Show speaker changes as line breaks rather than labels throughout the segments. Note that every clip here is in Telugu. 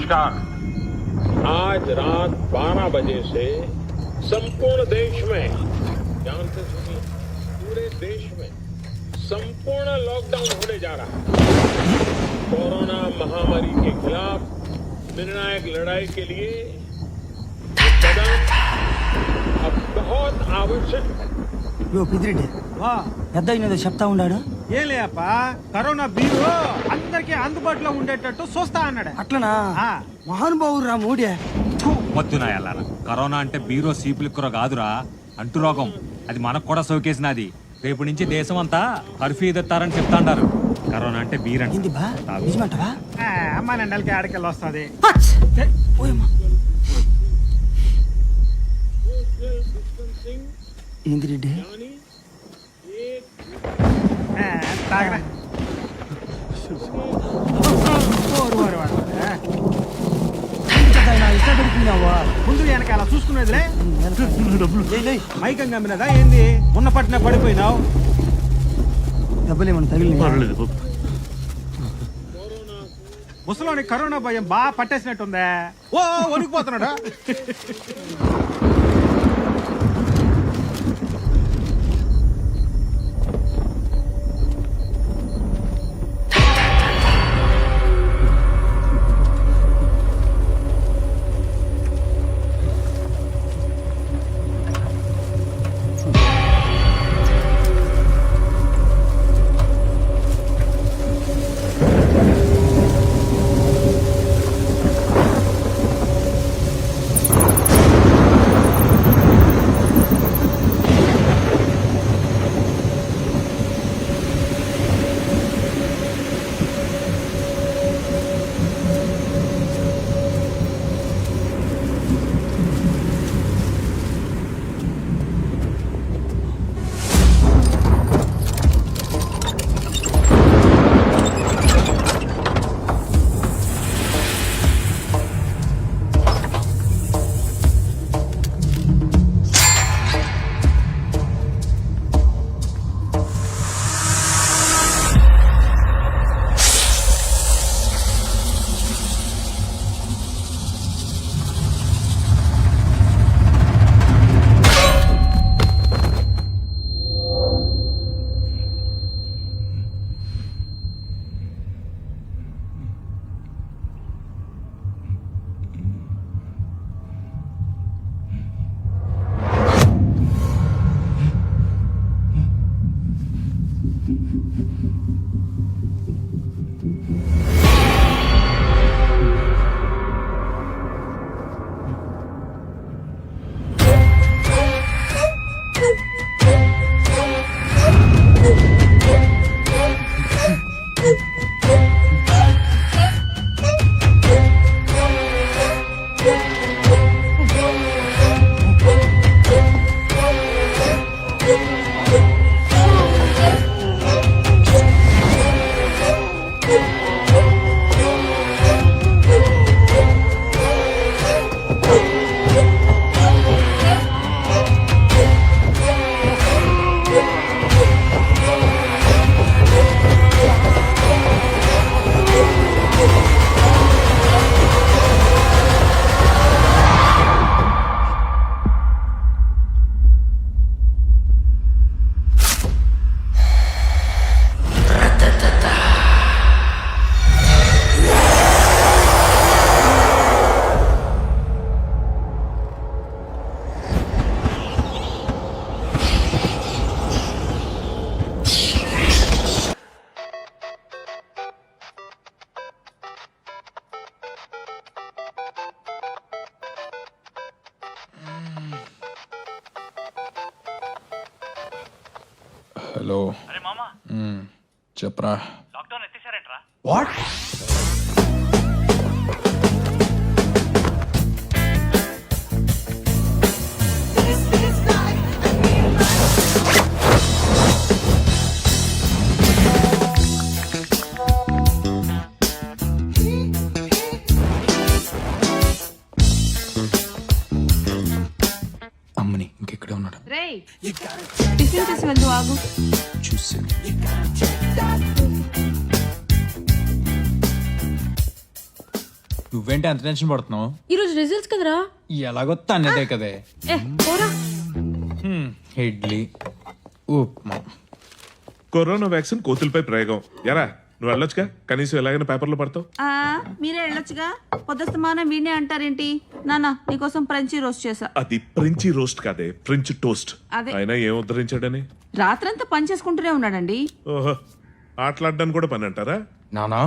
नमस्कार। आज रात 12 बजे से संपूर्ण देश में, ध्यान से सुनिए, पूरे देश में संपूर्ण लॉकडाउन होने जा रहा है। कोरोना महामारी के खिलाफ निर्णायक लड़ाई के लिए ये कदम अब बहुत आवश्यक है।
పిదిరెడ్డి పెద్ద అయినదో చెప్తా ఉన్నాడు.
ఏం లేప కరోనా బీరు అందరికి అందుబాటులో ఉండేటట్టు చూస్తా అన్నాడు.
అట్లనా?
ఆ.
మహానుభావుడు రా మూడే.
వద్దునా ఎల్లారా, కరోనా అంటే బీరో సీపులిక్కుర కాదురా, అంటు రోగం. అది మనకు కూడా సోకేసినది. రేపు నుంచి దేశం అంతా కర్ఫ్యూ ఎత్తారని చెప్తాండారు. కరోనా అంటే బీరండి.
ఏంది బా నిజమంటవా?
అమ్మ నెండలకి ఆడికెళ్ళి వస్తుంది.
ఏంది రెడ్డి?
తాగరా ముందు వెనకాల చూసుకునేదిలే. మైకం గమ్మినదా ఏంది? ఉన్న పట్టిన పడిపోయినావు.
డబ్బులేమన్నా తగిలి?
ముసలోని కరోనా భయం బాగా పట్టేసినట్టుందే. ఓ వణికిపోతున్నాడా?
హలో.
అరే మామా,
చెప్పరా.
లాక్డౌన్ ఎత్తేసారేంట్రా?
వాట్? అమ్మని ఇంకెక్కడే ఉన్నాడు.
రేయ్, టిఫిన్ చేసి వెళ్తూ ఆగు.
చూసాను. నువ్వేంటి అంత టెన్షన్ పడుతున్నావు?
ఈరోజు రిజల్ట్స్ కదరా.
ఎలాగొత్తా అన్నదే కదే.
పోరా.
ఇడ్లీ ఉప్మా.
కరోనా వ్యాక్సిన్ కోతులపై ప్రయోగం. ఎరా నువ్వు వెళ్ళొచ్చుగా, కనీసం ఎలాగైనా పేపర్లో పడతావు.
మీరే వెళ్ళొచ్చుగా. పొద్దుస్తమానం వీణే అంటారేంటి? నాన్న నీకోసం ఫ్రెంచి రోస్ట్ చేసా.
అది ఫ్రెంచి రోస్ట్ కాదే, ఫ్రెంచ్ టోస్ట్.
అదే.
అయినా ఏం ఉద్ధరించాడని?
రాత్రంతా పని చేసుకుంటూనే ఉన్నాడండి.
ఓహో, ఆటలాడడానికి కూడా పని అంటారా?
నానా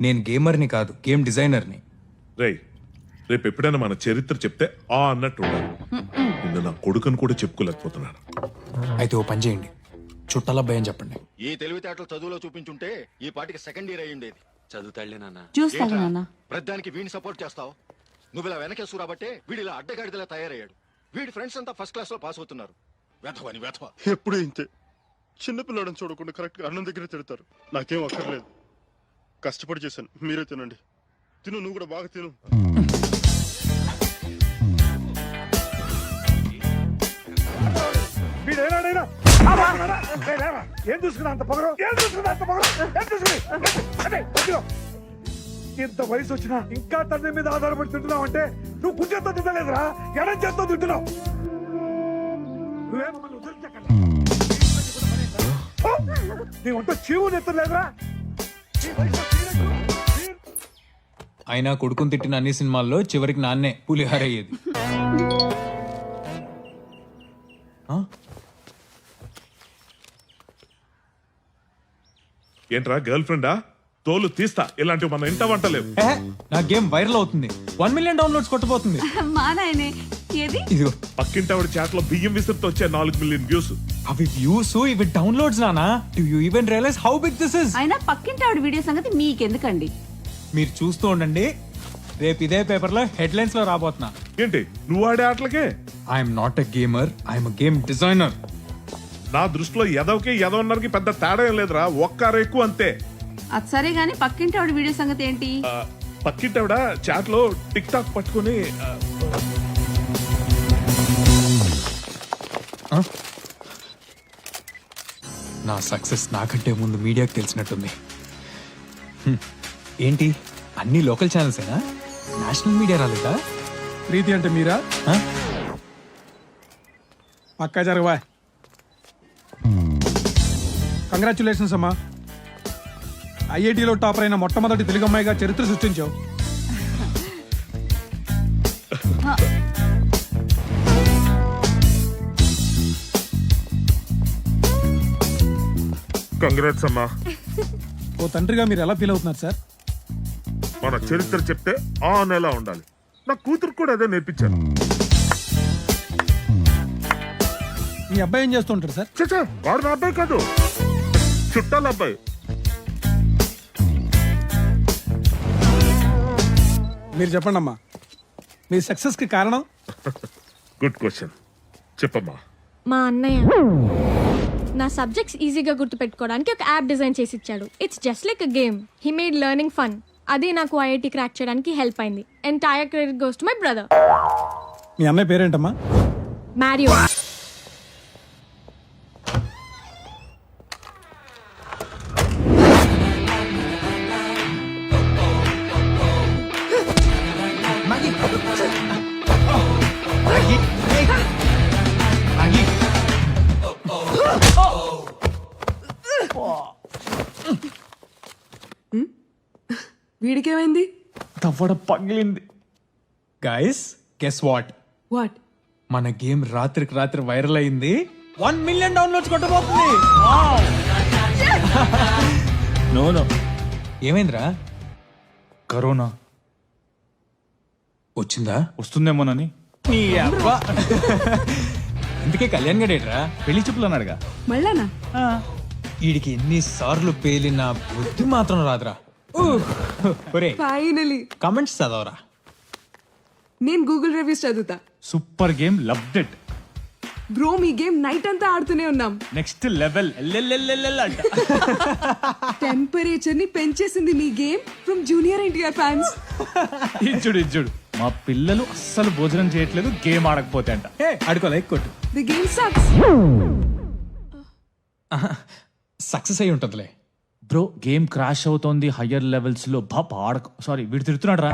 నేను గేమర్ని కాదు, గేమ్ డిజైనర్ని.
రేయ్, రేపు ఎప్పుడైనా మన చరిత్ర చెప్తే ఆ అన్నట్టు ఉండాలి. నిన్న నా కొడుకుని కూడా చెప్పుకోలేకపోతున్నాను.
అయితే ఓ పని చేయండి, చుట్టాల భయం చెప్పండి.
ఈ తెలివితేటలు చదువులో చూపించుంటే ఈ పాటికి సెకండ్ ఇయర్ అయి ఉండేది.
చదువుతాళ్లే నాన్న.
చూస్తాను నాన్న.
ప్రతిదానికి వీడిని సపోర్ట్ చేస్తావు. నువ్వు ఇలా వెనకేసు రాబట్టే వీడు ఇలా అడ్డగాడిదలా తయారయ్యాడు. వీడి ఫ్రెండ్స్ అంతా ఫస్ట్ క్లాస్ లో పాస్ అవుతున్నారు. వెధవని వెధవ.
ఎప్పుడు ఇంతే. చిన్నపిల్లడని చూడకుండా కరెక్ట్గా అన్నం దగ్గర తిడతారు. నాకేం అక్కర్లేదు, కష్టపడి చేశాను. మీరే తినండి. తిను, నువ్వు కూడా బాగా తిను.
ఏం చూసుకున్నా అంత పొగరు? ఏం చూసుకున్నా అంత పొగరు? ఏం చూసుకుని? అదే, వదిలో. ఇంత వయసు వచ్చినా ఇంకా తండ్రి మీద ఆధారపడి తింటున్నావు అంటే నువ్వు కుర్చేతో తింటలేదురా, ఎడం చేత్తో తింటున్నావు. నువ్వేమో మమ్మల్ని వదిలించకండి. నీ ఒంట చీవు నెత్తలేదురా.
అయినా కొడుకుని తిట్టిన అన్ని సినిమాల్లో చివరికి నాన్నే పులిహార అయ్యేది.
ఏంట్రా గర్ల్ ఫ్రెండా? తోలు తీస్తా, ఇలాంటివి మన ఇంట వంటలేవు.
నా గేమ్ వైరల్ అవుతుంది, 1 మిలియన్ డౌన్లోడ్స్ కొట్టబోతుంది.
మా నాయనే ఏది?
ఇదిగో
పక్కింటి ఆవిడ చాట్ లో బియ్యం విసురుతో వచ్చే 4 మిలియన్ వ్యూస్.
అవి వ్యూస్, ఇవి డౌన్లోడ్స్ నానా. Do you even realize how big this is?
అయినా పక్కింటి ఆవిడ వీడియో సంగతి మీకెందుకండి?
మీరు చూస్తూ ఉండండి, రేపు ఇదే పేపర్ లో హెడ్లైన్స్ లో రాబోతున్నా.
ఏంటి నువ్వు ఆడే ఆటలకే?
I'm not a gamer, I'm game designer.
నా దృష్టిలో ఎదవకి ఎదవన్నరకి పెద్ద తేడా ఏం లేదురా, ఒక్కరు ఎక్కువ అంతే.
అది సరే గాని పక్కింటి ఆవిడ వీడియో సంగతి ఏంటి?
పక్కింటి ఆవిడ చాట్ లో టిక్ టాక్ పట్టుకుని
నా సక్సెస్ నాకంటే ముందు మీడియాకి తెలిసినట్టుంది. ఏంటి అన్ని లోకల్ ఛానల్సేనా? నేషనల్ మీడియా రాలేదా?
ప్రీతి అంటే మీరా? పక్కా జరగవా. కంగ్రాచులేషన్స్ అమ్మా, ఐఐటిలో టాపర్ అయిన మొట్టమొదటి తెలుగు అమ్మాయిగా చరిత్ర సృష్టించావు.
కంగ్రాట్స్ అమ్మా.
ఓ తండ్రిగా మీరు ఎలా ఫీల్ అవుతున్నారు సార్?
మన చరిత్ర చెప్తే ఆ నెల ఉండాలి. నా కూతురు కూడా అదే నేర్పించాను.
మీ అబ్బాయి ఏం చేస్తుంటాడు సార్?
చచ్చా, వాడు నా అబ్బాయి కాదు, చుట్టాల అబ్బాయి.
మీరు చెప్పండి అమ్మా, మీ సక్సెస్ కి కారణం?
గుడ్ క్వశ్చన్, చెప్పమ్మా.
మా అన్నయ్య నా సబ్జెక్ట్స్ ఈజీగా గుర్తుపెట్టుకోవడానికి ఒక యాప్ డిజైన్ చేసి ఇచ్చాడు. It's just like a game. He made learning fun. అదే నాకు ఐఐటి క్రాక్ చేయడానికి హెల్ప్ అయింది. Entire credit goes to my brother.
మీ అన్నయ్య పేరేంటమ్మా?
మ్యారియో.
వీడికేమైంది?
తవ్వడ పగిలింది. Guys guess what?
వాట్?
మన గేమ్ రాత్రికి రాత్రి వైరల్ అయింది, 1 మిలియన్ డౌన్లోడ్స్ కొట్టబోతుంది.
నో నో,
ఏమైందిరా?
కరోనా
వచ్చిందా?
వస్తుందేమోనని.
నీ అబ్బా. ఇందుకే కళ్యాణ్ గడేట్రా
పెళ్లి చూపులు అన్నాడుగా.
మళ్ళానా?
వీడికి ఎన్నిసార్లు పేలిన బుద్ధి మాత్రం రాదురా.
ఫైనలీ
కమెంట్స్ చదవరా.
నేను గూగుల్ రివ్యూస్ చదువుతా.
Super game, loved it.
Bro మీ గేమ్ నైట్ అంతా ఆడుతూనే ఉన్నాం.
నెక్స్ట్ లెవెల్ అంట.
టెంపరేచర్ ని పెంచేసింది మీ game from junior NTR fans.
ఇచ్చుడు మా పిల్లలు అస్సలు భోజనం చేయట్లేదు గేమ్ ఆడకపోతే అంట.
అడుకో లైక్ కొట్టు.
The game sucks.
సక్సెస్ అయి ఉంటుందిలే.
బ్రో గేమ్ క్రాష్ అవుతోంది హయ్యర్ లెవెల్స్ లో. బాబా ఆడక. సారీ, వీడు తిడుతున్నాడు రా.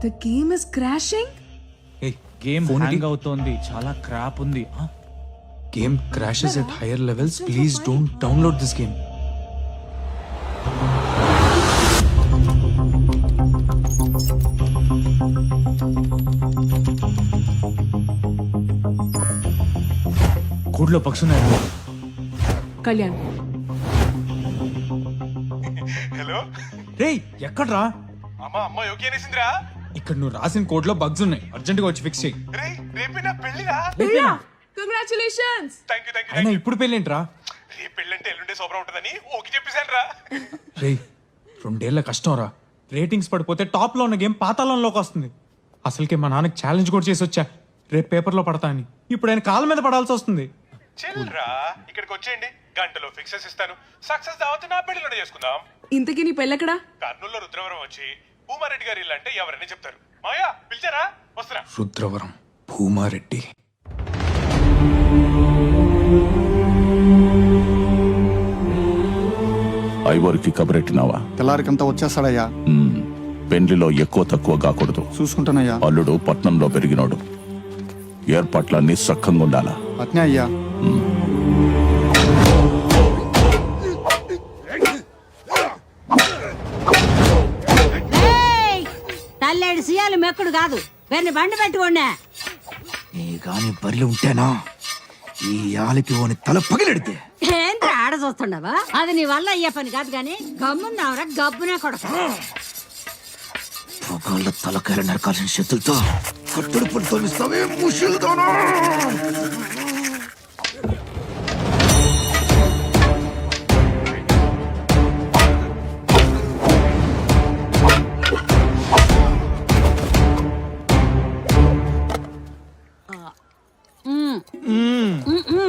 The game is crashing?
Game hang అవుతోంది, చాలా క్రాప్ ఉంది. Game crashes at higher levels. Please don't download this game. కూడ్లో పక్షున్నాయి.
కళ్యాణ్,
హలో
రేయ్ ఎక్కడ్రా?
అమ్మ ఓకే అనేసిందిరా.
ఇక్కడ నువ్వు రాసిన కోడ్ లో బగ్స్ ఉన్నాయి, అర్జెంట్ గా వచ్చి ఫిక్స్ చేయి.
రేపే నా పెళ్లిరా.
congratulations!
థ్యాంక్ యూ
అయినా ఇప్పుడు పెళ్ళేంట్రా?
రేపు పెళ్ళంటే ఎల్లుండే శోభనం ఉంటుందని ఓకే చెప్పేశాను రా.
రేయ్ 2 ఏళ్ల కష్టం రా. రేటింగ్స్ పడిపోతే టాప్ లో ఉన్న గేమ్ పాతాళంలోకి వస్తుంది. అసలుకే మా నాన్నకి ఛాలెంజ్ కూడా చేసి వచ్చా, రేపు పేపర్లో పడతా అని. ఇప్పుడు ఆయన కాళ్ళ మీద పడాల్సి వస్తుంది.
చెల్రా ఇక్కడికి వచ్చేయండి, గంటలో ఫిక్సెస్ ఇస్తాను. సక్సెస్ దావత్ నా పెళ్లిలోనే చేసుకుందాం.
ఇంతకీ నీ పెళ్ళెక్కడా?
కర్నూలులో రుద్రవరం వచ్చి భూమారెడ్డి గారి ఇల్లు అంటే ఎవరని చెప్తారు. మాయా పిలిచారా? వస్తున్నా.
రుద్రవరం, భూమారెడ్డి.
ఐవోరికి కబరెట్టినావా?
తెల్లారికంతా వచ్చేస్తాడయ్యా.
పెండ్లిలో ఎక్కువ తక్కువ కాకూడదు.
చూసుకుంటానయ్యా.
అల్లుడు పట్నంలో పెరిగినోడు, ఏర్పాట్లన్నీ సక్కంగా ఉండాలా.
అట్నే అయ్యా.
తల్లేడు సియాలు మెక్కుడు కాదు, వెన్ని బండి పెట్టుకోండి.
నీ గాని బరిలో ఉంటేనా ఈ ఆలికి ఓని తల పగిలెడితే.
ఏంటి ఆడ చూస్తుండవా? అది నీ వల్ల అయ్యే పని కాదు గాని గమ్మున్నావురా, గబ్బునే కొడక.
పొగాళ్ళ తలకాయలు నరకాల్సిన చేతులతో కట్టుడు పడితో ఇస్తావే ముషులుతోనా.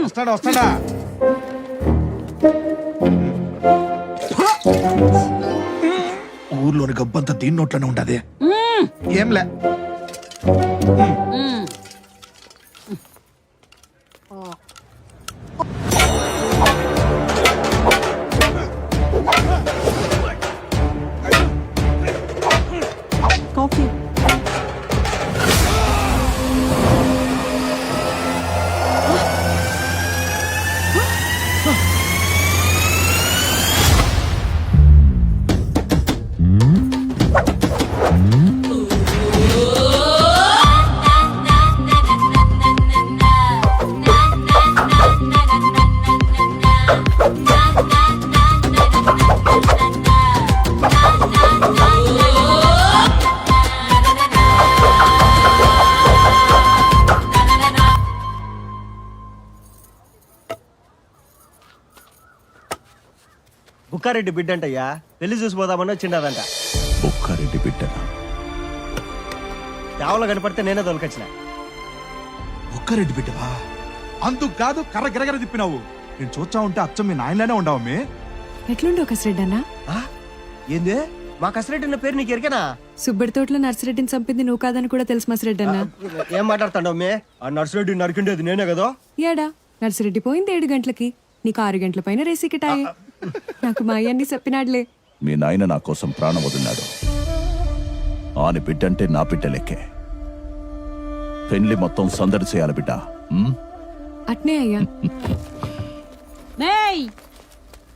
వస్తాడా
ఊర్లోని గబ్బంతా దీని నోట్లోనే ఉండదే.
ఏంలే.
కాఫీ.
బుక్కారెడ్డి బిడ్డ అంటయ్యా, పెళ్లి చూసిపోదామని వచ్చిండదంట.
బుక్కారెడ్డి బిడ్డనా?
చావలో కనపడితే నేనే దొలకొచ్చిన.
ఒక్కరెడ్డి బిడ్డవా? అందుకు కాదు కర్ర గిరగర తిప్పినావు. నేను చూచా ఉంటే అచ్చం మీ నాయనలానే ఉండవు.
ఎట్లుండో కసిరెడ్డి అన్న?
ఏంది మా కసిరెడ్డి అన్న పేరు నీకు ఎరికేనా?
సుబ్బడి తోటలో నర్సిరెడ్డిని చంపింది నువ్వు కాదని కూడా తెలుసు మసిరెడ్డి అన్న.
ఏం మాట్లాడుతాండవు మే? ఆ నర్సిరెడ్డి నరికిండేది నేనే కదా.
ఏడా నర్సిరెడ్డి పోయింది 7 గంటలకి, నీకు 6 గంటల పైన రేసి కిటాయి. నాకు మా అయ్యన్ని చెప్పినాడులే.
మీ నాయన నా కోసం ప్రాణం వదిలినాడు. ఆని బిడ్డంటే నా బిడ్డ లెక్కే. పెళ్లి మొత్తం సందడి చేయాలి బిడ్డ.
అట్నే అయ్యా.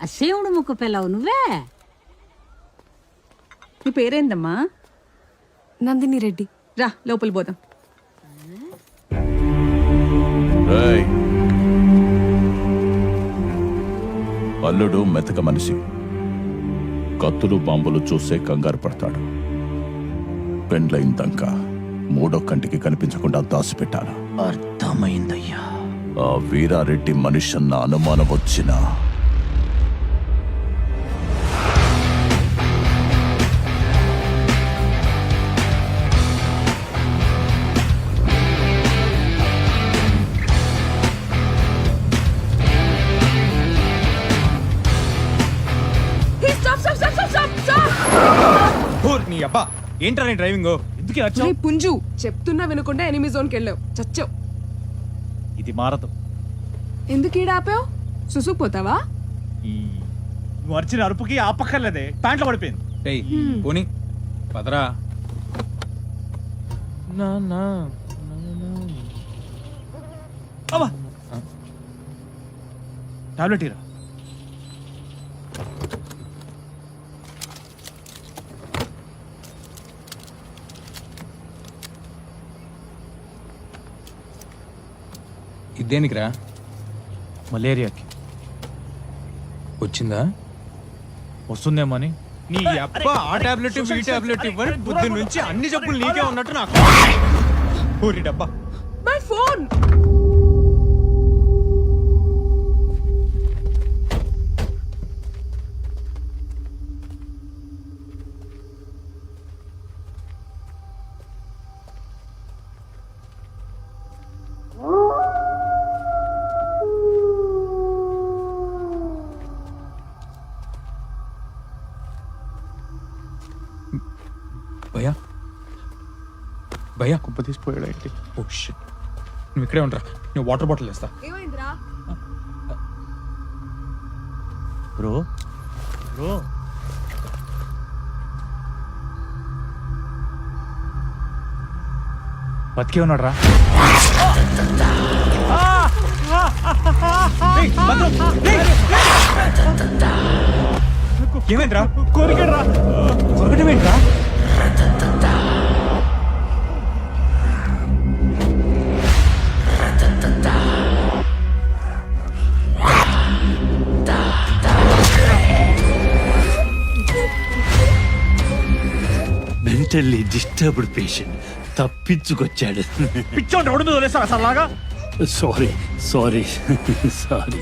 ఆ శివుడు ముక్కు పిల్లవు నువ్వే.
నీ పేరేందమ్మా? నందిని రెడ్డి. రా లోపల పోదాం.
రేయ్, అల్లుడు మెతక మనిషి, కత్తులు బాంబులు చూసే కంగారు పడతాడు. పెండ్లైందాక 3వ కంటికి కనిపించకుండా దాచిపెట్టాను.
అర్థమైందయ్యా.
ఆ వీరారెడ్డి మనిషి అన్న అనుమానం వచ్చినా
నీ అబ్బా ఏంట్రా నీ డ్రైవింగ్? ఎందుకు వచ్చావు?
పుంజు చెప్తున్నా వినకుండా ఎనిమి జోన్కి వెళ్ళావు, చచ్చావు.
ఇది మారదు.
ఎందుకు ఈడ ఆపావు? సుసుకుపోతావా?
నువ్వు అరిచిన అరుపుకి ఆపక్కర్లేదే, ప్యాంట్లో పడిపోయింది. పోనీ పదరా. టాబ్లెట్ ఇరా. ఇదేనికిరా? మలేరియాకి. వచ్చిందా? వస్తుందేమో అని. నీ అప్ప ఆ టాబ్లెట్ ఈ టాబ్లెట్ ఇవ్వని బుద్ధి నుంచి అన్ని జబ్బులు నీకే ఉన్నట్టు నాకు. ఊరి డబ్బా.
My phone.
భయ్యా భయ్యా కుప్ప తీసిపోయాడు ఏంటి? Oh shit. నువ్వు ఇక్కడే ఉండరా, నేను వాటర్ బాటిల్ వేస్తా.
ఏమైందిరా?
బ్రో బ్రో బతికే ఉన్నాడు రా. ఏమైందిరా? కోరికడు రా. కొరకటం ఏంట్రా?
మెంటల్లీ డిస్టర్బ్డ్ పేషెంట్ తప్పించుకొచ్చాడు.
పిచ్చోండి ఒడి మీద వదిలేస్తారా సార్ లాగా?
Sorry sorry sorry.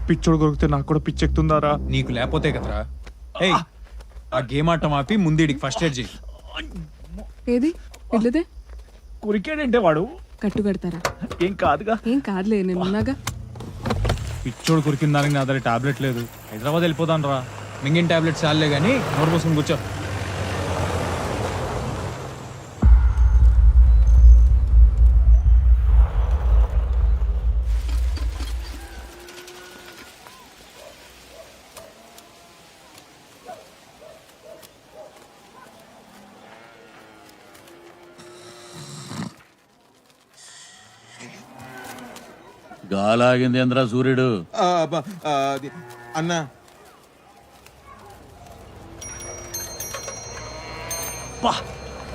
పిచ్చోడు కొరికితే నాకు కూడా పిచ్చెక్కుతుందారా? నీకు లేకపోతే కదరా. ఏయ్, ఆ గేమ్ ఆటం ఆపి ముందీడికి ఫస్ట్ ఎయిడ్ చేయి.
ఏది ఇల్లుదే?
కొరికాడంటే వాడు
కట్టు కడతారా?
ఏం కాదుగా.
ఏం కాదులే, నేను ఉన్నాగా.
పిచ్చోడు కొరికిన దానికి నా దగ్గర టాబ్లెట్ లేదు. హైదరాబాద్ వెళ్ళిపోతాను రా. మింగిన టాబ్లెట్ చాలే కానీ నోరు పోసుకుని కూర్చో.
గాలాగింది ఏంద్రా సూర్యుడు?
అన్నా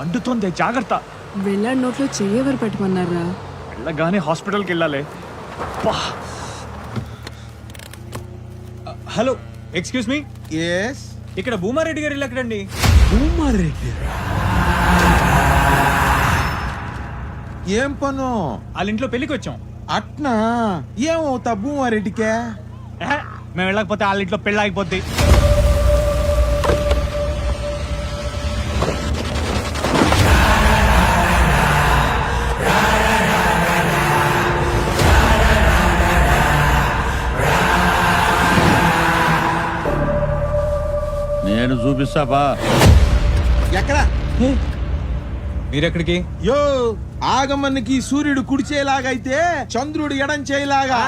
అంటుతోంది, జాగ్రత్త.
వెళ్ళాడి నోట్లో చెయ్యెవరు పెట్టమన్నారా?
వెళ్ళగానే హాస్పిటల్కి వెళ్ళాలి. Hello, excuse me.
ఎస్.
ఇక్కడ భూమారెడ్డి గారు ఇల్లు ఎక్కడండి?
భూమారెడ్డి ఏం పను?
వాళ్ళ ఇంట్లో పెళ్లికి వచ్చాం.
అట్నా? ఏమవుతా భూమారెడ్డికే?
మేము వెళ్ళకపోతే వాళ్ళ ఇంట్లో పెళ్ళి ఆగిపోద్ది.
నేను చూపిస్తా బా.
ఎక్కడ?
మీరెక్కడికి?
యో, ఆగమన్నకి సూర్యుడు కుడిచేలాగైతే చంద్రుడు ఎడం చేయలాగా.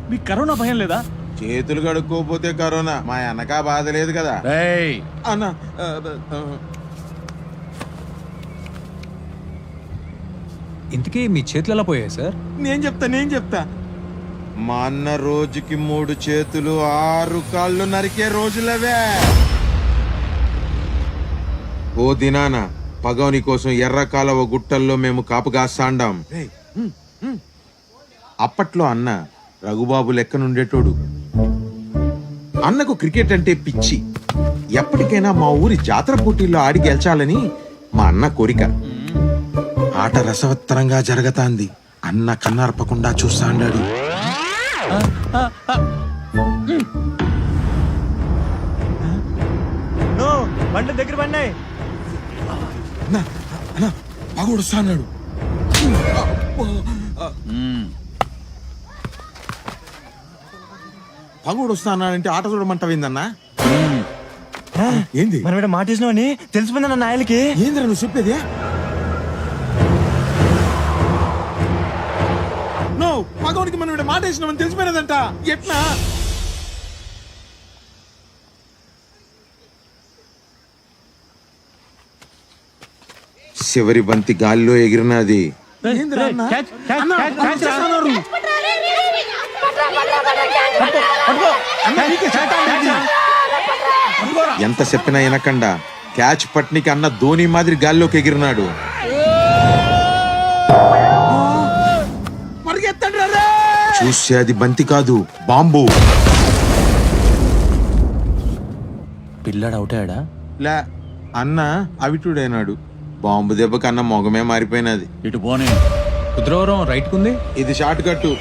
మీకు కరోనా భయం లేదా?
చేతులు కడుక్కోపోతే కరోనా, మా అన్నకా బాధ లేదు కదా అన్న.
ఇంతకీ మీ చేతులు ఎలా పోయాయి సార్?
నేను చెప్తా. మా అన్న రోజుకి 3 చేతులు 6 కాళ్ళు నరికే రోజులవే. ఓ దినాన పగవని కోసం ఎర్ర కాలవ గుట్టల్లో మేము కాపుగాస్తాండాం. అప్పట్లో అన్న రఘుబాబు లెక్కనుండేటోడు. అన్నకు క్రికెట్ అంటే పిచ్చి. ఎప్పటికైనా మా ఊరి జాతర పోటీల్లో ఆడి గెలిచాలని మా అన్న కోరిక. ఆట రసవత్తరంగా జరగతాంది. అన్న కన్నార్పకుండా చూస్తాండాడు.
బండి దగ్గర పడినాయి.
పగోడు వస్తాడు. పగోడు వస్తానంటే ఆట చూడమంటావేందన్నా? ఏంది
మనం ఇక్కడ మాటేసినావని తెలిసిపోయిందన్న నాయలకి.
ఏంద్రా నువ్వు చెప్పేది? నో పగవనికి మనం ఇక్కడ మాట వేసినామని తెలిసిపోయినదంట. ఎట్లా? చివరి బంతి గాల్లో ఎగిరినది. ఎంత చెప్పినా వినకుండా క్యాచ్ పట్నికి అన్న ధోని మాదిరి గాల్లోకి ఎగిరినాడు. చూస్తే అది బంతి కాదు, బాంబు.
పిల్లడు అవుతాడా?
లే, అన్న అవిటుడైనాడు. బాంబు దెబ్బ కన్నా మొగమే మారిపోయినది.
ఇటు పోనీ.
కుద్రవరం రైట్ కుంది.
ఇది షార్ట్ కట్టు.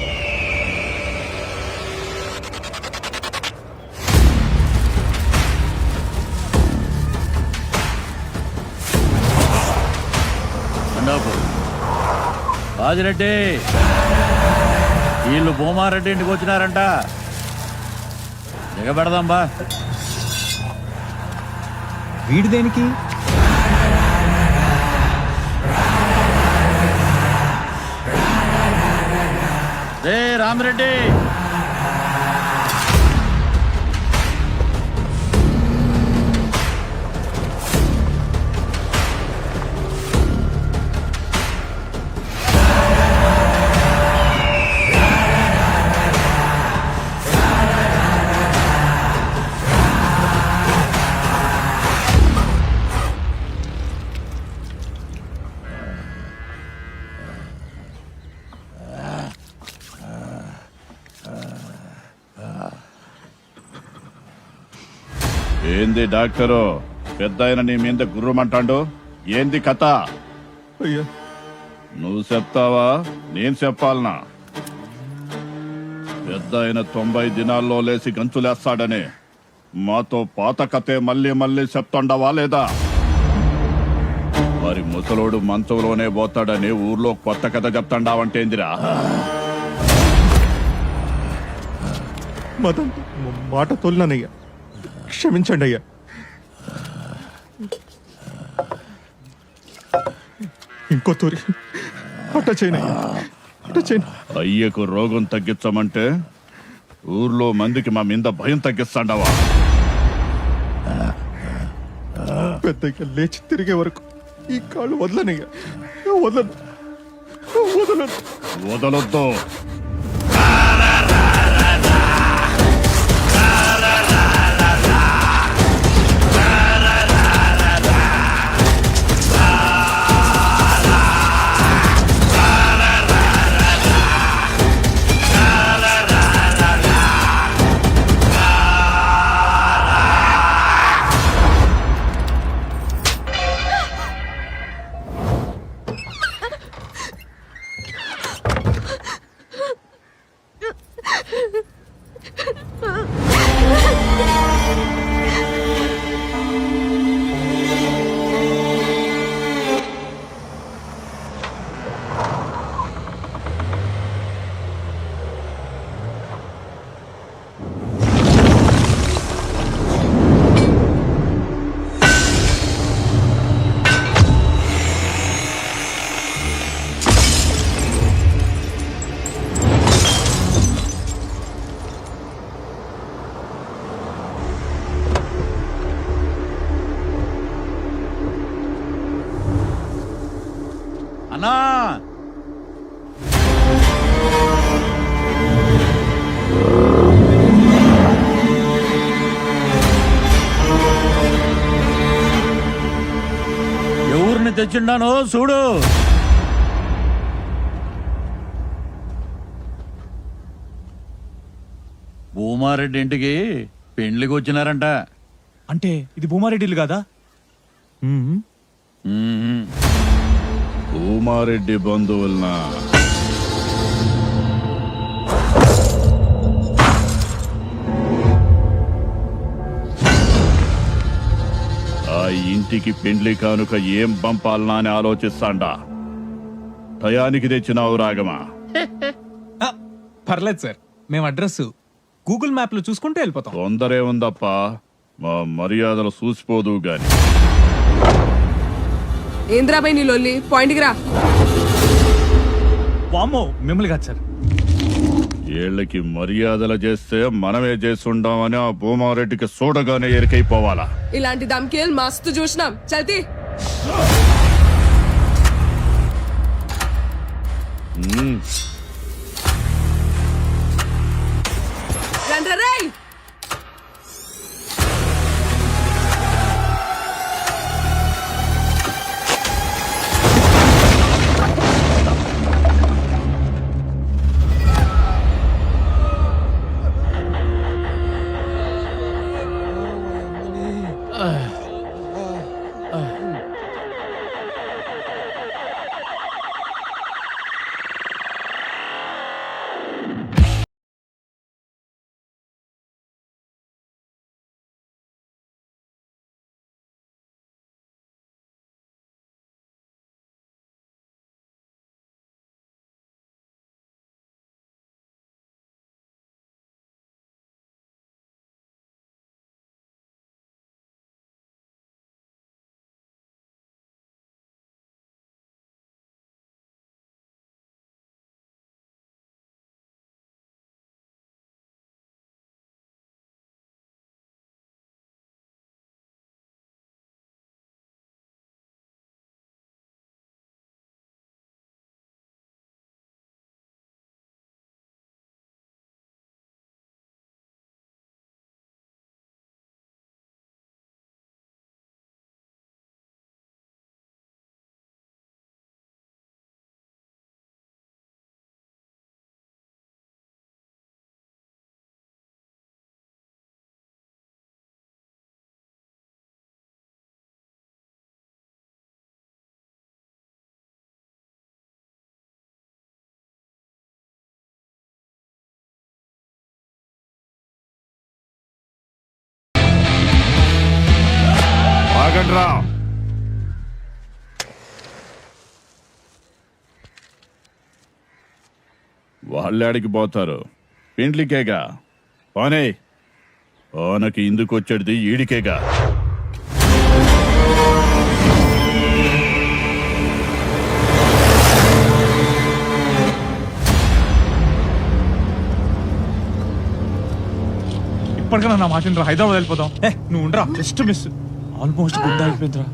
బాజిరెడ్డి, వీళ్ళు భూమారెడ్డి ఇంటికి వచ్చినారంట. దిగబెడదాం బా.
వీడి దేనికి?
రే రామిరెడ్డి, ఏంది డాక్టరు పెద్ద ఆయన నీ మీద గుర్రమంటాడు? ఏంది కథ?
అయ్యా
నువ్వు చెప్తావా నేను చెప్పాలనా? పెద్ద ఆయన 90 దినాల్లో లేసి గంతులేస్తాడని మాతో పాత కథే మళ్ళీ మళ్ళీ చెప్తుండవా లేదా? మరి ముసలోడు మంచంలోనే పోతాడని ఊర్లో కొత్త కథ చెప్తాండావంటేందిరా?
మదన్ మాట తోలినానయ్యా, క్షమించండి అయ్యా. ఇంకో తూరి అట్ట చేయనయ్యా, అట్ట చేయను.
అయ్యకు రోగం తగ్గించమంటే ఊర్లో మందికి మా మీద భయం తగ్గిస్తాండవా?
పెద్దగా లేచి తిరిగే వరకు ఈ కాళ్ళు వదలనయ్యా, వదలను, వదలను.
వదలొద్దు. అన్నా, ఎవరిని తెచ్చిండానో చూడు. భూమారెడ్డి ఇంటికి పెండ్లికి వచ్చినారంట.
అంటే ఇది భూమారెడ్డిలు కాదా?
భూమారెడ్డి బంధువులనా? ఆ ఇంటికి పెండ్లి కానుక ఏం పంపాలనా అని ఆలోచిస్తాండా. టయానికి తెచ్చినావు రాగమా?
పర్లేదు సార్, మేము అడ్రస్ గూగుల్ మ్యాప్ లో చూసుకుంటూ వెళ్ళిపోతాం.
తొందరే ఉందప్ప, మా మర్యాదలు చూసిపోదు గాని.
ఏంద్రాబాయ్ నీ లొల్లి, పాయింట్కి రా.
వామ్మో, మిమ్మల్ని కాదు సార్.
వీళ్ళకి మర్యాదలు చేస్తే మనమే చేస్తుండామని ఆ భూమారెడ్డికి చూడగానే ఎరికైపోవాలా.
ఇలాంటి దమ్కేల్ మస్తు చూసినాం. చల్తీ రండ్రరేయ్.
ఆగండ్రా. వాళ్ళాడికి పోతారు, పెండ్లికేగా. పోనీ ఓనకి ఇందుకు వచ్చేది ఈడికేగా.
ఇప్పటికైనా నా మాట వినరా, హైదరాబాద్ వెళ్ళిపోతాం. నువ్వు ఉండరా, జస్ట్ మిస్. ఆల్మోస్ట్ గుడ్ అయిపోయిందిరా.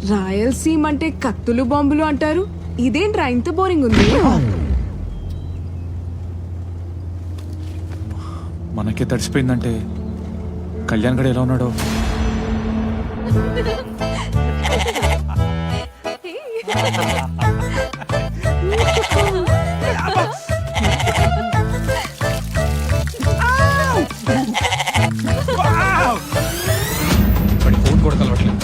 రాయలసీమ అంటే కత్తులు బాంబులు అంటారు. ఇదేంట్రా ఇంత బోరింగ్ ఉంది?
మనకే తడిసిపోయిందంటే కళ్యాణ్ గడ ఎలా ఉన్నాడో. ఫోన్ కూడా కలవట్లేదు.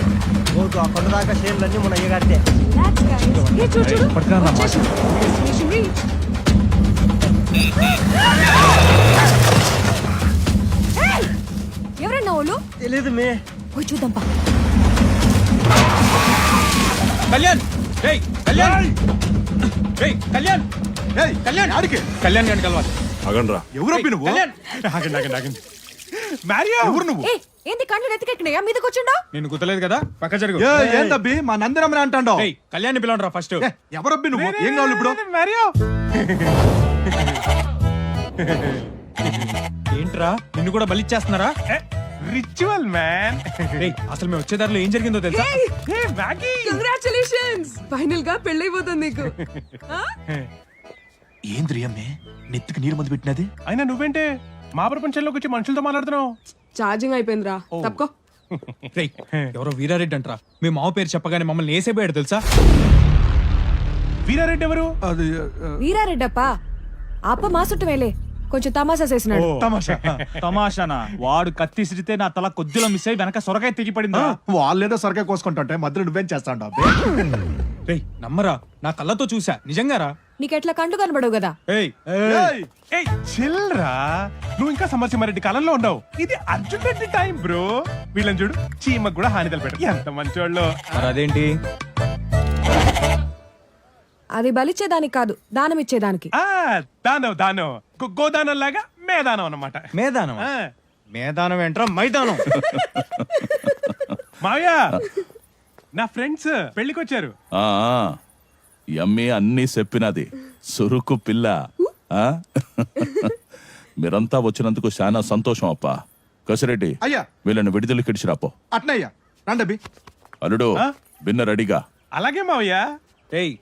కొండదాకా షేర్లన్నీ మన అయ్యగారితే.
ఇప్పటికైనా నా మాట
ఎవరన్నా వాళ్ళు?
తెలీదు మే.
పోయి చూద్దాంపా.
కళ్యాణ్, ఏయ్ కళ్యాణ్, ఏయ్ కళ్యాణ్, ఏయ్ కళ్యాణ్, ఆడికి కళ్యాణ్ గారిని కలవాలి.
అగండ్రా.
ఎవరబ్బి నువ్వు?
కళ్యాణ్, ఆగండి ఆగండి ఆగండి. మ్యారియో, ఎవరు నువ్వు?
ఏ ఏంది కళ్ళు నెత్తికెక్కినాయా? మీదకి వచ్చిండా?
నేను గుర్తులేదు కదా, పక్క జరుగు.
ఏందబ్బి మా నందిరమ్మని అంటాండో?
ఏయ్ కళ్యాణ్ పిలవండి ఫస్ట్.
ఎవరబ్బి నువ్వు? ఏం కావాలి ఇప్పుడు?
మ్యారియో. ఏంట్రా, నిన్ను కూడా బలిచ్చేస్తున్నారా? Ritual man. అసలు మేము వచ్చే దారిలో ఏం జరిగిందో తెలుసా?
కంగ్రాచులేషన్స్, ఫైనల్ గా పెళ్ళైపోతుంది నీకు.
ఏంద్రి అమ్మే నెత్తికి నీరు మందు పెట్టినది? అయినా నువ్వేంటే మా ప్రపంచంలోకి వచ్చి మనుషులతో మాట్లాడుతున్నావు?
ఛార్జింగ్ అయిపోయిందిరా, తప్పుకో.
ఎవరో వీరారెడ్డి అంటరా, మీ మావ పేరు చెప్పగానే మమ్మల్ని వేసేపోయాడు తెలుసా? వీరారెడ్డి ఎవరు?
అది
వీరారెడ్డప్ప అప్ప మా చుట్టమేలే, కొంచెం తమాషా చేసినాడు.
తమాషానా? వాడు కత్తి సిరితే నా తల కొద్దిలో మిస్ అయ్యి వెనక సొరకాయ తెగి పడిందా?
వాళ్ళేదో సొరకాయ కోసుకుంటుంటే మధ్యలో నువ్వేం చేస్తాండో?
నమ్మరా, నా కళ్ళతో చూసా, నిజంగారా.
నీకెట్లా కండు కనబడవు కదా.
చిల్రా, నువ్వు ఇంకా సమరసింహారెడ్డి కాలంలో ఉండవు. ఇది అర్జున్ రెడ్డి టైం బ్రో. వీళ్ళని చూడు, చీమకు కూడా హాని తలపెట్టారు. ఎంత మంచోళ్ళు. అదేంటి?
అది బలిచ్చేదానికి కాదు, దానం ఇచ్చేదానికి.
దానవ్ దానవ్, గోదానం లాగా మేదానం అన్నమాట. మేదానం? మేదానం ఏంట్రా, మైదానం. మావయ్య, నా ఫ్రెండ్స్ పెళ్లికొచ్చారు.
ఎమ్మి అన్నీ చెప్పినది సురుకు పిల్ల ఆ? మీరంతా వచ్చినందుకు చాలా సంతోషం అప్ప. కసిరెడ్డి
అయ్యా
వీళ్ళని విడుదల కిడిచిరాపో.
అట్నయ్యా రండబి.
అల్లుడు బిన్న రెడీగా.
అలాగే మావయ్యా. రేయ్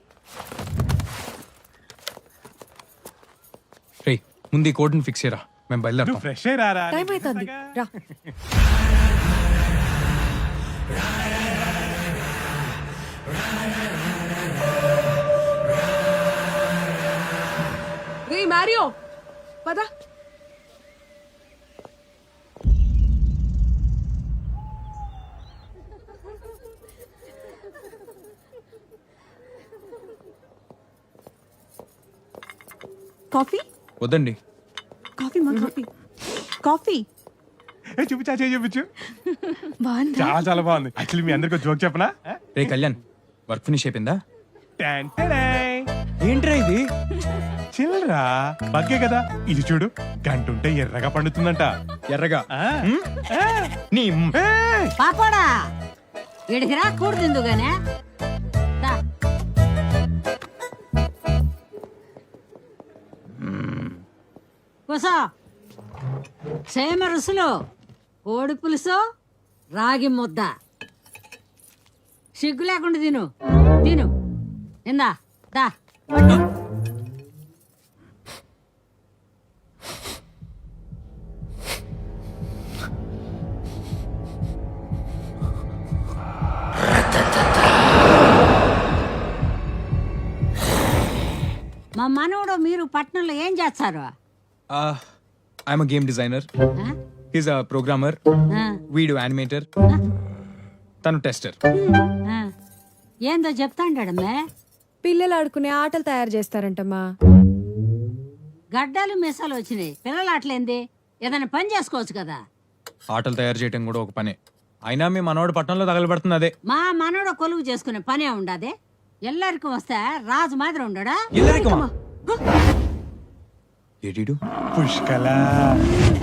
రేయ్ ముందు ఈ కోడ్ని ఫిక్స్ చేయరా, మేము బయలుదేరుతాం. ఫ్రెష్ అయ్యారా?
టైం అవుతుంది రా.
రే మారియో పద.
కాఫీ
వద్దండి.
కాఫీ మా కాఫీ కాఫీ
చూపించా చూపించు.
బాగుందా?
చాలా చాలా బాగుంది. యాక్చువల్లీ మీ అందరికి జోక్ చెప్పనా? రే కళ్యాణ్, వర్క్ ఫినిష్ అయిపోయిందా? ఏంట్రా ఇది? చిల్లరా బగ్గే కదా ఇది. చూడు గంట ఉంటే ఎర్రగా పండుతుందంట. ఎర్రగా నీ
పాపడా ఇడికి రాకూడదు ఎందుగానే. కూసో. సేమ రుసులు, కోడి పులుసు, రాగి ముద్ద. సిగ్గు లేకుండా తిను తిను. ఇందా దా. మా మనవడు మీరు పట్టణంలో ఏం చేస్తారు?
I'm game designer, he's a programmer, video animator, తను టెస్టర్.
ఏందో చెప్తాండమే.
పిల్లలు ఆడుకునే ఆటలు తయారు చేస్తారంటమ్మా.
గడ్డలు మిసాలు వచ్చినాయి, పిల్లలు అట్లేంది? ఏదైనా పని చేసుకోవచ్చు కదా.
ఆటలు తయారు చేయడం కూడా ఒక పనే. అయినా మీ మనవాడు పట్టణంలో తగలబడుతుంది అదే.
మా మనవడు కొలువు చేసుకునే పనే ఉండదే. ఎల్లరికి వస్తే రాజు మాదిరి ఉండడా?
ఏడీడు పుష్కల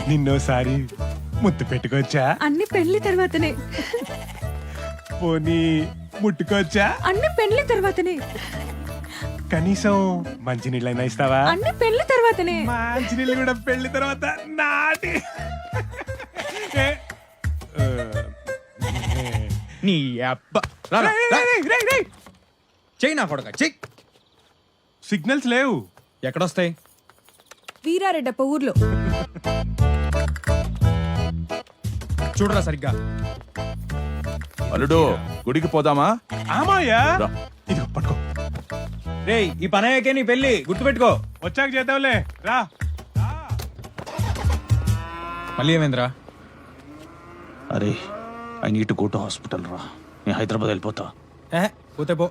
నిన్నోసారి ముద్దు పెట్టుకోవచ్చా?
అన్ని పెళ్లి తర్వాతనే.
పోనీ ముట్టుకోవచ్చా?
అన్ని పెళ్లి తర్వాతనే.
కనీసం మంచి నీళ్ళైనా ఇస్తావా?
అన్ని పెళ్లి తర్వాతనే.
మంచి నీళ్ళు కూడా పెళ్లి తర్వాత నాటి. నీ అబ్బ చెయ్యి నా కొడక చెయ్యి. సిగ్నల్స్ లేవు. ఎక్కడొస్తాయి?
వీరారెడ్డప్ప ఊర్లో.
చూడరా సరిగ్గా.
అల్లుడు గుడికి పోదామా?
ఆమాయా
రా.
ఇదిగో పట్టుకో. రేయ్ ఈ పనయ్యకే నీ పెళ్లి గుర్తుపెట్టుకో. వచ్చాక చేద్దాంలే రా. మళ్ళీ ఏమైందిరా?
అరే I need to go to hospital రా. నేను హైదరాబాద్ వెళ్ళిపోతా.
పోతే పో.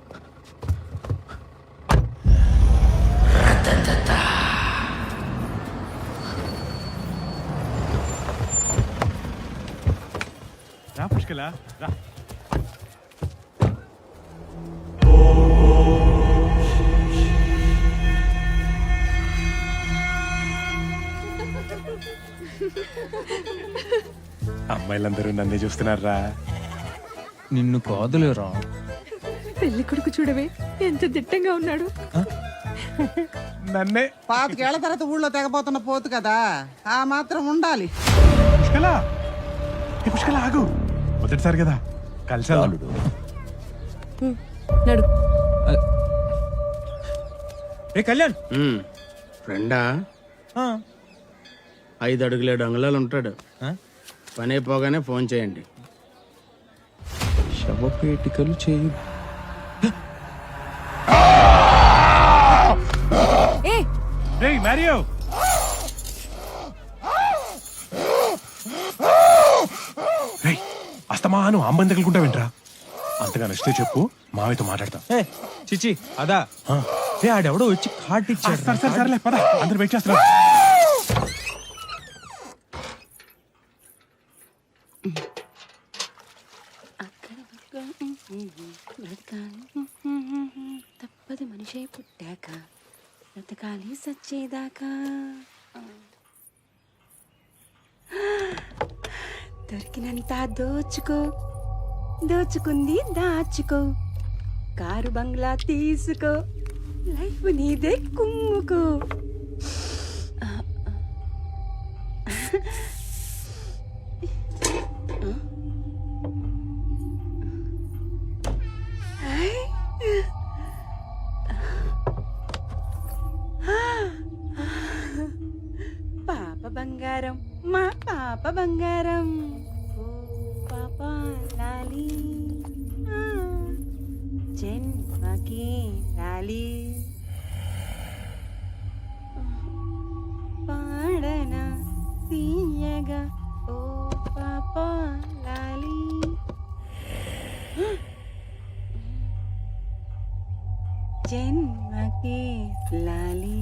రా పుష్కల రా. అమ్మాయిలందరూ నన్నే చూస్తున్నారా? నిన్ను కాదులేరా.
పెళ్లి కొడుకు చూడవే ఎంత దిట్టంగా ఉన్నాడు.
నన్నే.
పాతికేళ్ల తర్వాత ఊళ్ళో తెగపోతున్న పోతు కదా, ఆ మాత్రం ఉండాలి.
పుష్కల ఏ పుష్కల ఆగు. మొదటిసారి కదా కలిసా.
నడు.
రే కళ్యాణ్.
ఫ్రెండా 5 అడుగులు 7 అంగుళాలు ఉంటాడు. పని అయిపోగానే ఫోన్ చేయండి.
శవపేటికలు చేయి. రేయ్ మారియో. రేయ్ అస్తమాను అమ్మని తగులుకుంటా వింట్రా. అంతగా నచ్చితే చెప్పు, మామయ్యతో మాట్లాడతా. చిచి అదా. రే ఆడెవడో వచ్చి కార్డు ఇచ్చాడు. సరే సరేలే పద, అందరు వెయిట్ చేస్తున్నా.
తప్పదు మనిషే పుట్టాక బ్రతకాలి సచ్చేదాకా. దొరికినంత దోచుకో, దోచుకుంది దాచుకో, కారు బంగ్లా తీసుకో, లైఫ్ నీదే కుమ్ముకో. పాప బంగారం, మా పాప బంగారం, ఓ పాప లాలి, జన్మకి లాలి, పాడన తీయగా ఓ పాప లాలి. జన్మకి లాలి.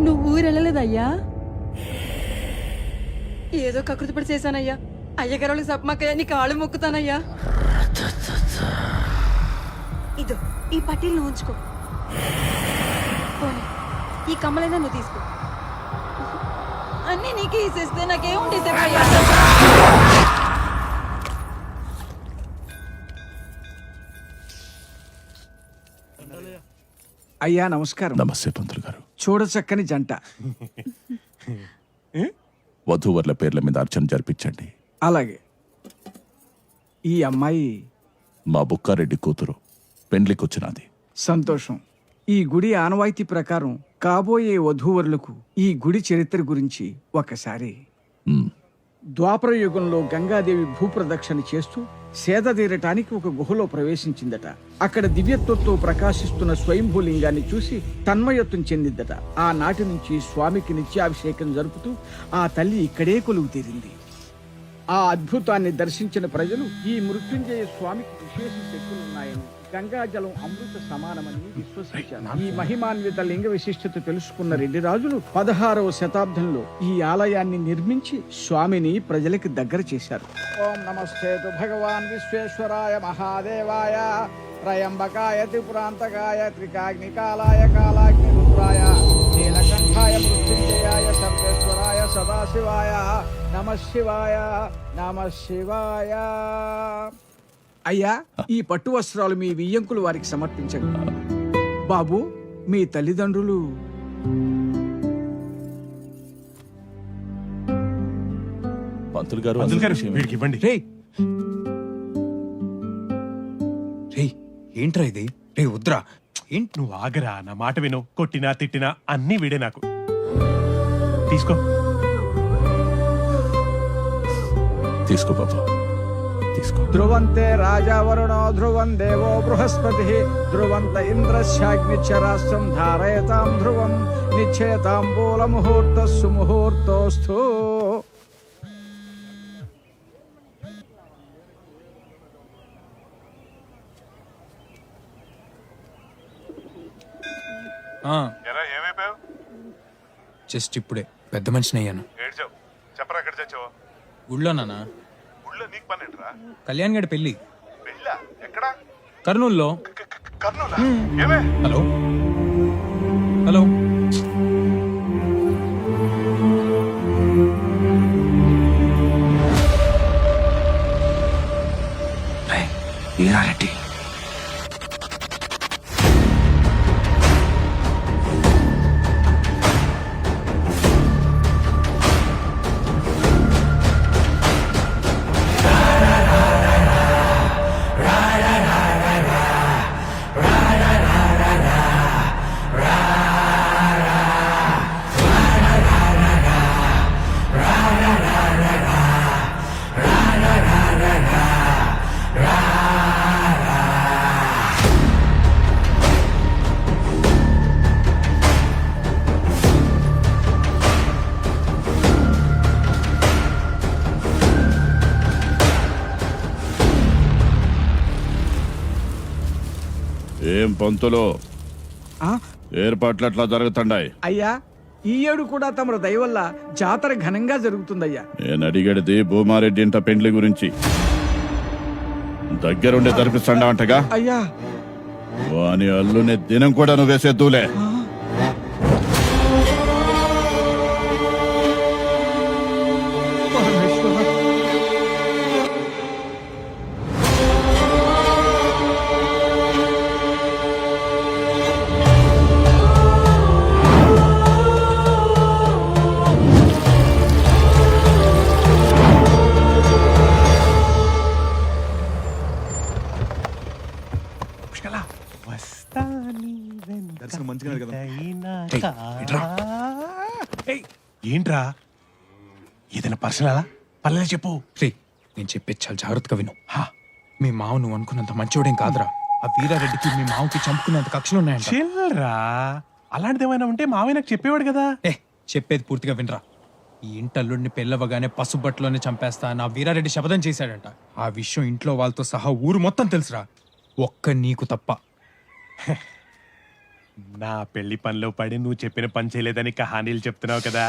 నువ్వు ఊరెళ్ళలేదయ్యా? ఏదో కకృతి పడి చేశానయ్యా. అయ్యగారు సప్మాకయ్యా, నీ కాళ్ళు మొక్కుతానయ్యా. ఇదో ఈ పట్టీలు నువ్వు ఉంచుకో. పోనీ ఈ కమ్మలైనా నువ్వు తీసుకో. అన్నీ నీకే ఇసేస్తే నాకేముంటే చెప్పయ్యా.
అయ్యా నమస్కారం.
నమస్తే పంతులు గారు.
చూడచక్కని జంట.
వధూవర్ల పేర్ల మీద అర్చన జరిపించండి.
అలాగే. ఈ అమ్మాయి
మా బుక్కారెడ్డి కూతురు, పెండ్లికొచ్చినది.
సంతోషం. ఈ గుడి ఆనవాయితీ ప్రకారం కాబోయే వధూవరులకు ఈ గుడి చరిత్ర గురించి ఒకసారి. ద్వాపర యుగంలో గంగాదేవి భూప్రదక్షిణ చేస్తూ సేద తీరటానికి ఒక గుహలో ప్రవేశించిందట. అక్కడ దివ్యత్వంతో ప్రకాశిస్తున్న స్వయంభూలింగాన్ని చూసి తన్మయత్వం చెందిందట. ఆనాటి నుంచి స్వామికి నిత్యాభిషేకం జరుపుతూ ఆ తల్లి ఇక్కడే కొలువు తీరింది. ఆ అద్భుతాన్ని దర్శించిన ప్రజలు ఈ మృత్యుంజయ స్వామికి విశేష శక్తులున్నాయని, గంగాజలం అమృత సమానమని విశ్వసించారు. ఈ మహిమాన్విత లింగ విశిష్టత తెలుసుకున్న రెడ్డి రాజులు 16వ శతాబ్దంలో ఈ ఆలయాన్ని నిర్మించి స్వామిని ప్రజలకు దగ్గర చేశారు. ఓం నమస్తేతు భగవాన్ విశ్వేశ్వరాయ మహాదేవాయ త్రయంబకాయ త్రిపురాంతకాయ త్రికాగ్నికాలాయ కాలాగ్ని రుద్రాయ నీలకంఠాయ మృత్యుంజయాయ సర్వేశ్వరాయ సదాశివాయ నమః శివాయ నమః శివాయ. అయ్యా, ఈ పట్టు వస్త్రాలు మీ వియ్యంకులు వారికి సమర్పించండి. బాబు, మీ తల్లిదండ్రులు
పంతులు గారు
వీడికి ఇవ్వండి.
ఏంట్రా ఇది? రే వద్దురా.
ఏంటి నువ్వు ఆగరా, నా మాట విను. కొట్టినా తిట్టినా అన్నీ వీడే నాకు. తీసుకో
తీసుకో బాబు, తీసుకో.
ధ్రువంతే రాజా వరుణో ధ్రువం దేవో బృహస్పతి ధ్రువంత ఇంద్రశ్చాగ్నిచ్చరాస్త్రం ధారయతాం ధ్రువం నిశ్చయతాంబూల ముహూర్త సుముహూర్తోస్తు.
జస్ట్ ఇప్పుడే పెద్ద మనిషిని అయ్యాను.
చెప్పరా ఎక్కడ చచ్చావు?
ఊళ్ళో నానా.
ఊళ్ళో నీకు పని ఏంట్రా?
కళ్యాణ్ గడి పెళ్లి.
పెళ్ళా? ఎక్కడా?
కర్నూలులో.
కర్నూలా? ఏమే?
Hello hello.
వీరారెడ్డి
ఏం పంతులు, ఏర్పాట్లు ఎట్లా జరుగుతుండాయి?
అయ్యా, ఈ ఏడు కూడా తమరు దయ వల్ల జాతర ఘనంగా జరుగుతుందయ్యా.
నేను అడిగేది భూమారెడ్డి ఇంట పెండ్లి గురించి. దగ్గరుండి జరిపిస్తాడా అంటగా?
అయ్యా,
వాని అల్లుని దినం కూడా నువ్వు వేసేద్దులే.
వెనకలా వస్తాని ఏంట్రా ఏదైనా పర్సనలా పర్లేదు చెప్పు.
రే నేను చెప్పేది చాలా జాగ్రత్తగా విను. మీ మావ నువ్వు అనుకున్నంత మంచోడేం కాదురా. ఆ వీరారెడ్డికి మీ మావకి చంపుకున్నంత కక్షలు ఉన్నాయంట.
చిల్లరా, అలాంటిది ఏమైనా ఉంటే మావయ్య నాకు చెప్పేవాడు కదా.
చెప్పేది పూర్తిగా వినరా. ఈ ఇంటల్లుడిని పెళ్ళవగానే పసుబట్లోనే చంపేస్తా నా వీరారెడ్డి శపథం చేశాడంట. ఆ విషయం ఇంట్లో వాళ్ళతో సహా ఊరు మొత్తం తెలుసురా, ఒక్క నీకు తప్ప.
నా పెళ్లి పనిలో పడి నువ్వు చెప్పిన పని చేయలేదని కహానీలు చెప్తున్నావు కదా.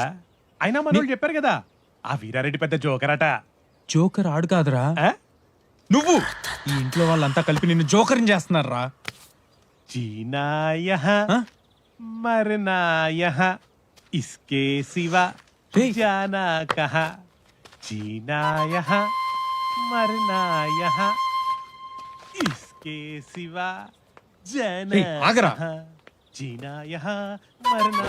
అయినా మనోళ్ళు చెప్పారు కదా ఆ వీరారెడ్డి పెద్ద జోకరట.
జోకర్ ఆడు కాదురా నువ్వు. ఈ ఇంట్లో వాళ్ళంతా కలిపి నిన్ను జోకర్ని చేస్తున్నారా.
जीना यहाँ मरना यहाँ इसके सिवा जाना कहाँ. जीना यहाँ मरना यहाँ इसके सिवा जाना कहाँ. जीना यहाँ मरना.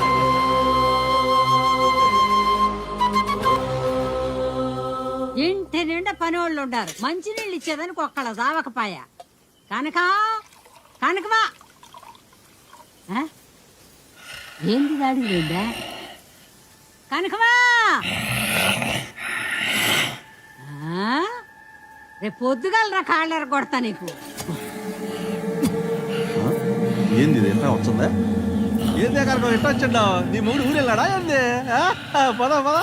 ఇంటి నిండా పని వాళ్ళు ఉండారు. మంచినీళ్ళు ఇచ్చేదానికి ఒక్కళ్ళ దావకపాయ. కనకా కనకవా ఏంది దాడి లేదా కనకవా. రేపు పొద్దుగలరా కాళ్ళెర కొడతా నీకు.
ఏంది ఎట్లా వచ్చిందా? ఏందే కారణం ఎట్లా వచ్చిండా? నీ మూడు ఊరెళ్ళాడా ఏంది? పద పద.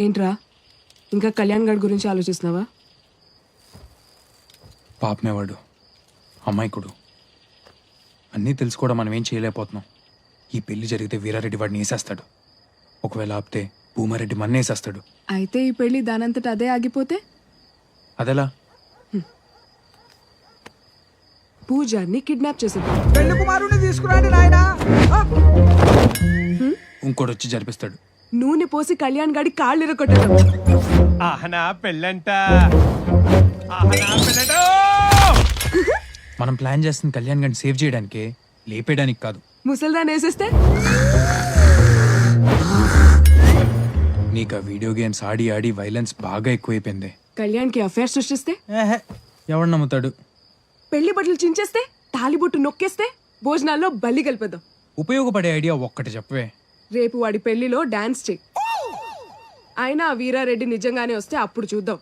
ఏంట్రా ఇంకా కళ్యాణ్ గడ్ గురించి ఆలోచిస్తున్నావా?
పాపమేవాడు, అమాయకుడు, అన్నీ తెలుసుకోవడం మనం ఏం చేయలేకపోతున్నాం. ఈ పెళ్లి జరిగితే వీరారెడ్డి వాడిని వేసేస్తాడు. ఒకవేళ ఆపితే భూమారెడ్డి మన్నేసేస్తాడు.
అయితే ఈ పెళ్లి దానంతట అదే ఆగిపోతే
అదెలా?
పూజారిని కిడ్నాప్ చేసేద్దాం.
పెళ్లి కుమారుని తీసుకురాండి నాయనా.
ఇంకోటి వచ్చి జరిపిస్తాడు.
నూనె పోసి కళ్యాణ్ గడి కాళ్ళు ఇరగొట్టడం.
ఆహనా పెళ్ళంట, ఆహనా పెళ్ళంట.
మనం ప్లాన్ చేస్తుంది కళ్యాణ్ గడిని సేవ్ చేయడానికే, లేపేయడానికి కాదు.
ముసల్దాన్ వేసేస్తే
నీకు ఆ వీడియో గేమ్స్ ఆడి ఆడి వైలెన్స్ బాగా ఎక్కువైపోయింది.
కళ్యాణ్ కి అఫేర్ సృష్టిస్తే
ఎవడు నమ్ముతాడు?
పెళ్లి బట్టలు చించేస్తే, తాలిబొట్టు నొక్కేస్తే, భోజనాల్లో బల్లి కలిపేద్దాం.
ఉపయోగపడే ఐడియా ఒక్కటి చెప్పవే.
రేపు వాడి పెళ్లిలో డాన్స్ చేయి. అయినా ఆ వీరారెడ్డి నిజంగానే వస్తే అప్పుడు చూద్దాం.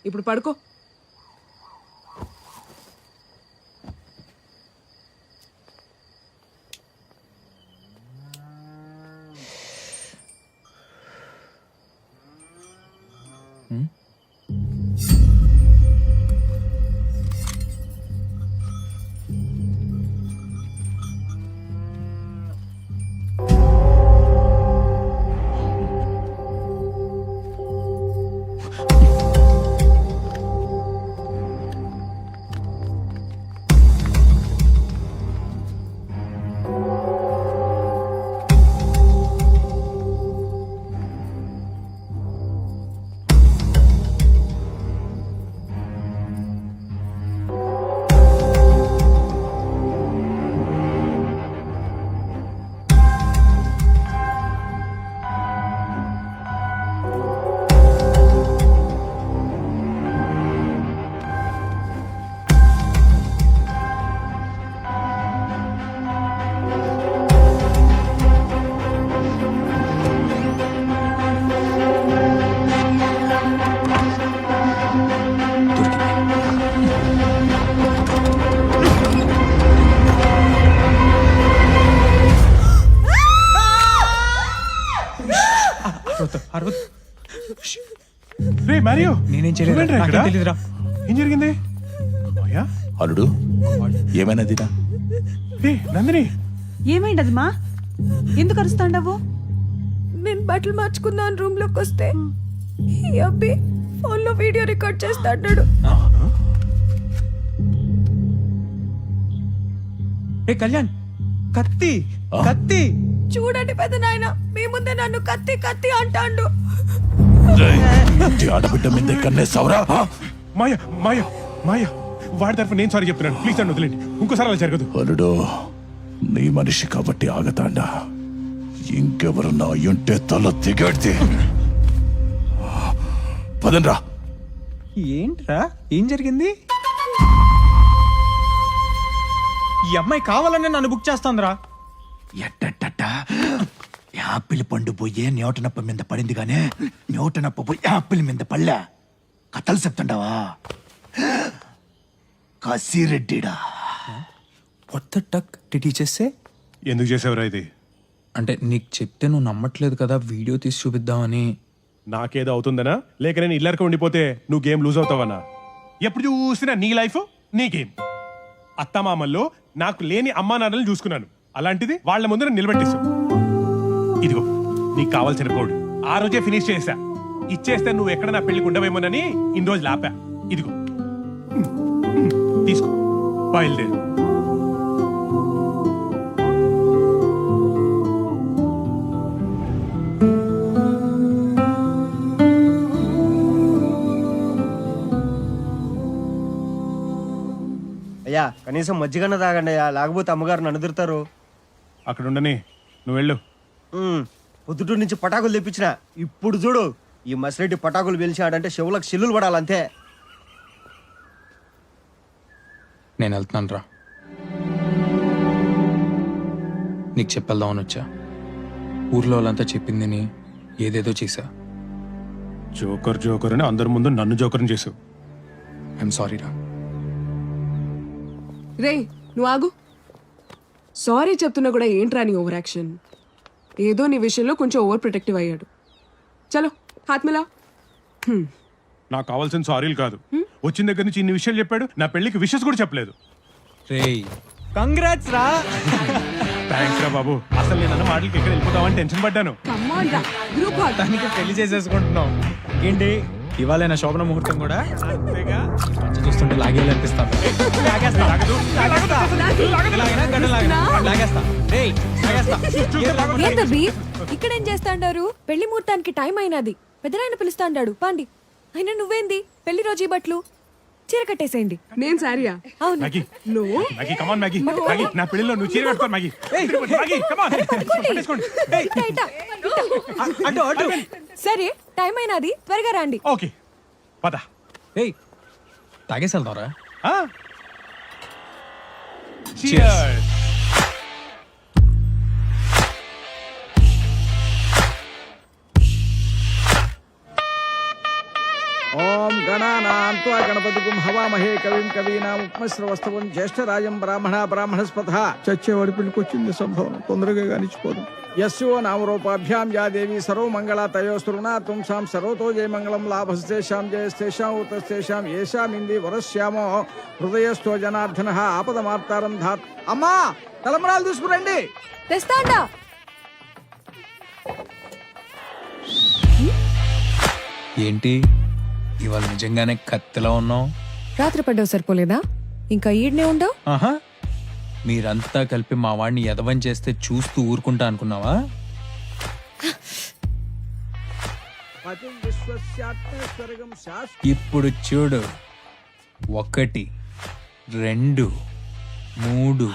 ఇప్పుడు పడుకో.
రే మరియో,
నేనేం చేయలేదు. నాకేం తెలీదురా.
ఏం జరిగింది?
అల్లుడు ఏమైనా దినా?
రే నందిని,
ఏమైంది మా? ఎందుకు అరుస్తాండవు?
నేను బట్టలు మార్చుకుందాం రూమ్ లోకి వస్తే ఈ అబ్బి ఫోన్ లో వీడియో రికార్డ్ చేస్తాడు.
ఏ కళ్యాణ్, కత్తి కత్తి.
చూడండి పెద్ద నాయన, మీ ముందే నన్ను కత్తి కత్తి అంటాండు.
ఆడబిడ్డ మీద కన్నేసావురా?
మాయ మాయ మాయ వాడి తరఫు నేను సారీ చెప్తున్నాను. ప్లీజ్ నన్ను వదిలేండి, ఇంకోసారి అలా జరగదు.
అల్లుడు, నీ మనిషి కాబట్టి ఆగతాండా. ఇంకెవరన్నా అయ్యుంటే తల దిగడితే పదండ్రా.
ఏంట్రా, ఏం జరిగింది? ఈ అమ్మాయి కావాలనే నన్ను బుక్ చేస్తాందిరా.
ఎట్టట యాపిల్ పండు పోయే న్యూటనప్ప మీద పడింది గానే న్యూటనప్ప పోయి యాపిల్ మీద పళ్ళా. కథలు చెప్తుండవా? కసిరెడ్డిడా.
వాట్ ద టక్ డిడ్ హి జస్ట్ సే?
ఎందుకు చేసావురా ఇది?
అంటే నీకు చెప్తే నువ్వు నమ్మట్లేదు కదా, వీడియో తీసి చూపిద్దామని.
నాకేదో అవుతుందనా, లేక నేను ఇల్లరిక ఉండిపోతే నువ్వు గేమ్ లూజ్ అవుతావన్నా? ఎప్పుడు చూసినా నీ లైఫ్ నీ గేమ్. అత్తమామల్లో నాకు లేని అమ్మా నాన్నలు చూసుకున్నాను, అలాంటిది వాళ్ళ ముందు నన్ను నిలబెట్టేశావు. ఇదిగో నీకు కావాల్సిన కోడ్ ఆ రోజే ఫినిష్ చేసా. ఇచ్చేస్తే నువ్వు ఎక్కడ నా పెళ్లికి ఉండవేమోనని ఇన్ని రోజులు ఆపా. ఇదిగో తీసుకో, బయలుదేరు.
అయ్యా కనీసం మజ్జిగన్న తాగండి అయ్యా, లేకపోతే అమ్మగారు నన్ను ఎదురుతారు.
అక్కడ ఉండని, నువ్వు వెళ్ళు.
పొద్దుటూరు నుంచి పటాకులు తెప్పించిన. ఇప్పుడు చూడు, ఈ మసిరెడ్డి పటాకులు పిలిచాడంటే చెవులకు చిల్లులు పడాలంతే.
నేను వెళ్తున్నాను రా. నీకు చెప్పేద్దామని వచ్చా. ఊర్లో వాళ్ళంతా చెప్పిందని ఏదేదో చేశా.
జోకర్ జోకర్ అని అందరి ముందు నన్ను జోకర్ని చేసావు.
ఐఎమ్ సారీ రా.
రే నువ్వు ఆగు. సారీ చెప్తున్నా కూడా ఏంట్రా నీ ఓవర్ యాక్షన్? ఏదో నీ విషయంలో కొంచెం ఓవర్ ప్రొటెక్టివ్ అయ్యాడు. చలో హాత్ మిలా.
నాకు కావాల్సిన సారీలు కాదు, వచ్చిన దగ్గర నుంచి ఇన్ని విషయాలు చెప్పాడు, నా పెళ్లికి విషెస్ కూడా చెప్పలేదు.
రేయ్ కంగ్రాట్స్ రా.
థ్యాంక్స్ రా బాబు. అసలు నేను అన్న మాటలకి ఎక్కడ వెళ్ళిపోతావని టెన్షన్ పడ్డాను.
దానికి పెళ్లి చేసేసుకుంటున్నాం. ఏంటి ఇవాళ నా శోభన ముహూర్తం కూడా? చూస్తుంటే లాగేయాలనిపిస్తాను.
ఏందబ్బి ఇక్కడేం చేస్తాండారు? పెళ్లి ముహూర్తానికి టైం అయినది. పెద్దరాయన పిలుస్తాండాడు పాండి. అయినా నువ్వేంది పెళ్లి రోజు ఈ బట్టలు? చీర కట్టేసేయండి. నేను సారీయా? అవును.
మ్యాగీ,
నువ్వు
మ్యాగీ కమాన్ మ్యాగీ, మ్యాగీ నా పెళ్లిలో నువ్వు చీర కట్టుకో మ్యాగీ. మ్యాగీ కమాన్ పట్టేసుకోండి.
సరే టైం అయినది, త్వరగా రండి.
ఓకే పద.
ఏయ్ తాగేసి వెళ్దాంరా.
Cheers.
ఓం గణానాం త్వా గణపతిగుం హవామహే కవిం కవీనాం ఉపమశ్రవస్తవం జ్యేష్ఠరాజం బ్రాహ్మణస్పథ. చచ్చేవాడి పెళ్ళికొచ్చింది సంభవం, తొందరగా కానిచ్చిపోదు. యస్యో నామరూపాభ్యాం యా దేవి సర్వమంగళ తయోస్తురునా తుంసాం సర్వతో జయమంగళం లాభస్తేషాం జయస్తేషాం ఉతస్తేషాం ఏషామింది వరస్యామో హృదయస్థో జనార్దన ఆపదమార్తారం ధాత్. అమ్మా తలంబరాలు తీసుకురండి.
తెస్తాండా.
ఏంటి ఇవాళ నిజంగానే కత్తిలా ఉన్నావు?
రాత్రి పడ్డావు సరిపోలేదా? ఇంకా ఈడ్నే ఉండవు.
ఆహా, మీరంతా కలిపి మా వాడిని ఎదవం చేస్తే చూస్తూ ఊరుకుంటా అనుకున్నావా? ఇప్పుడు చూడు, 1 2 3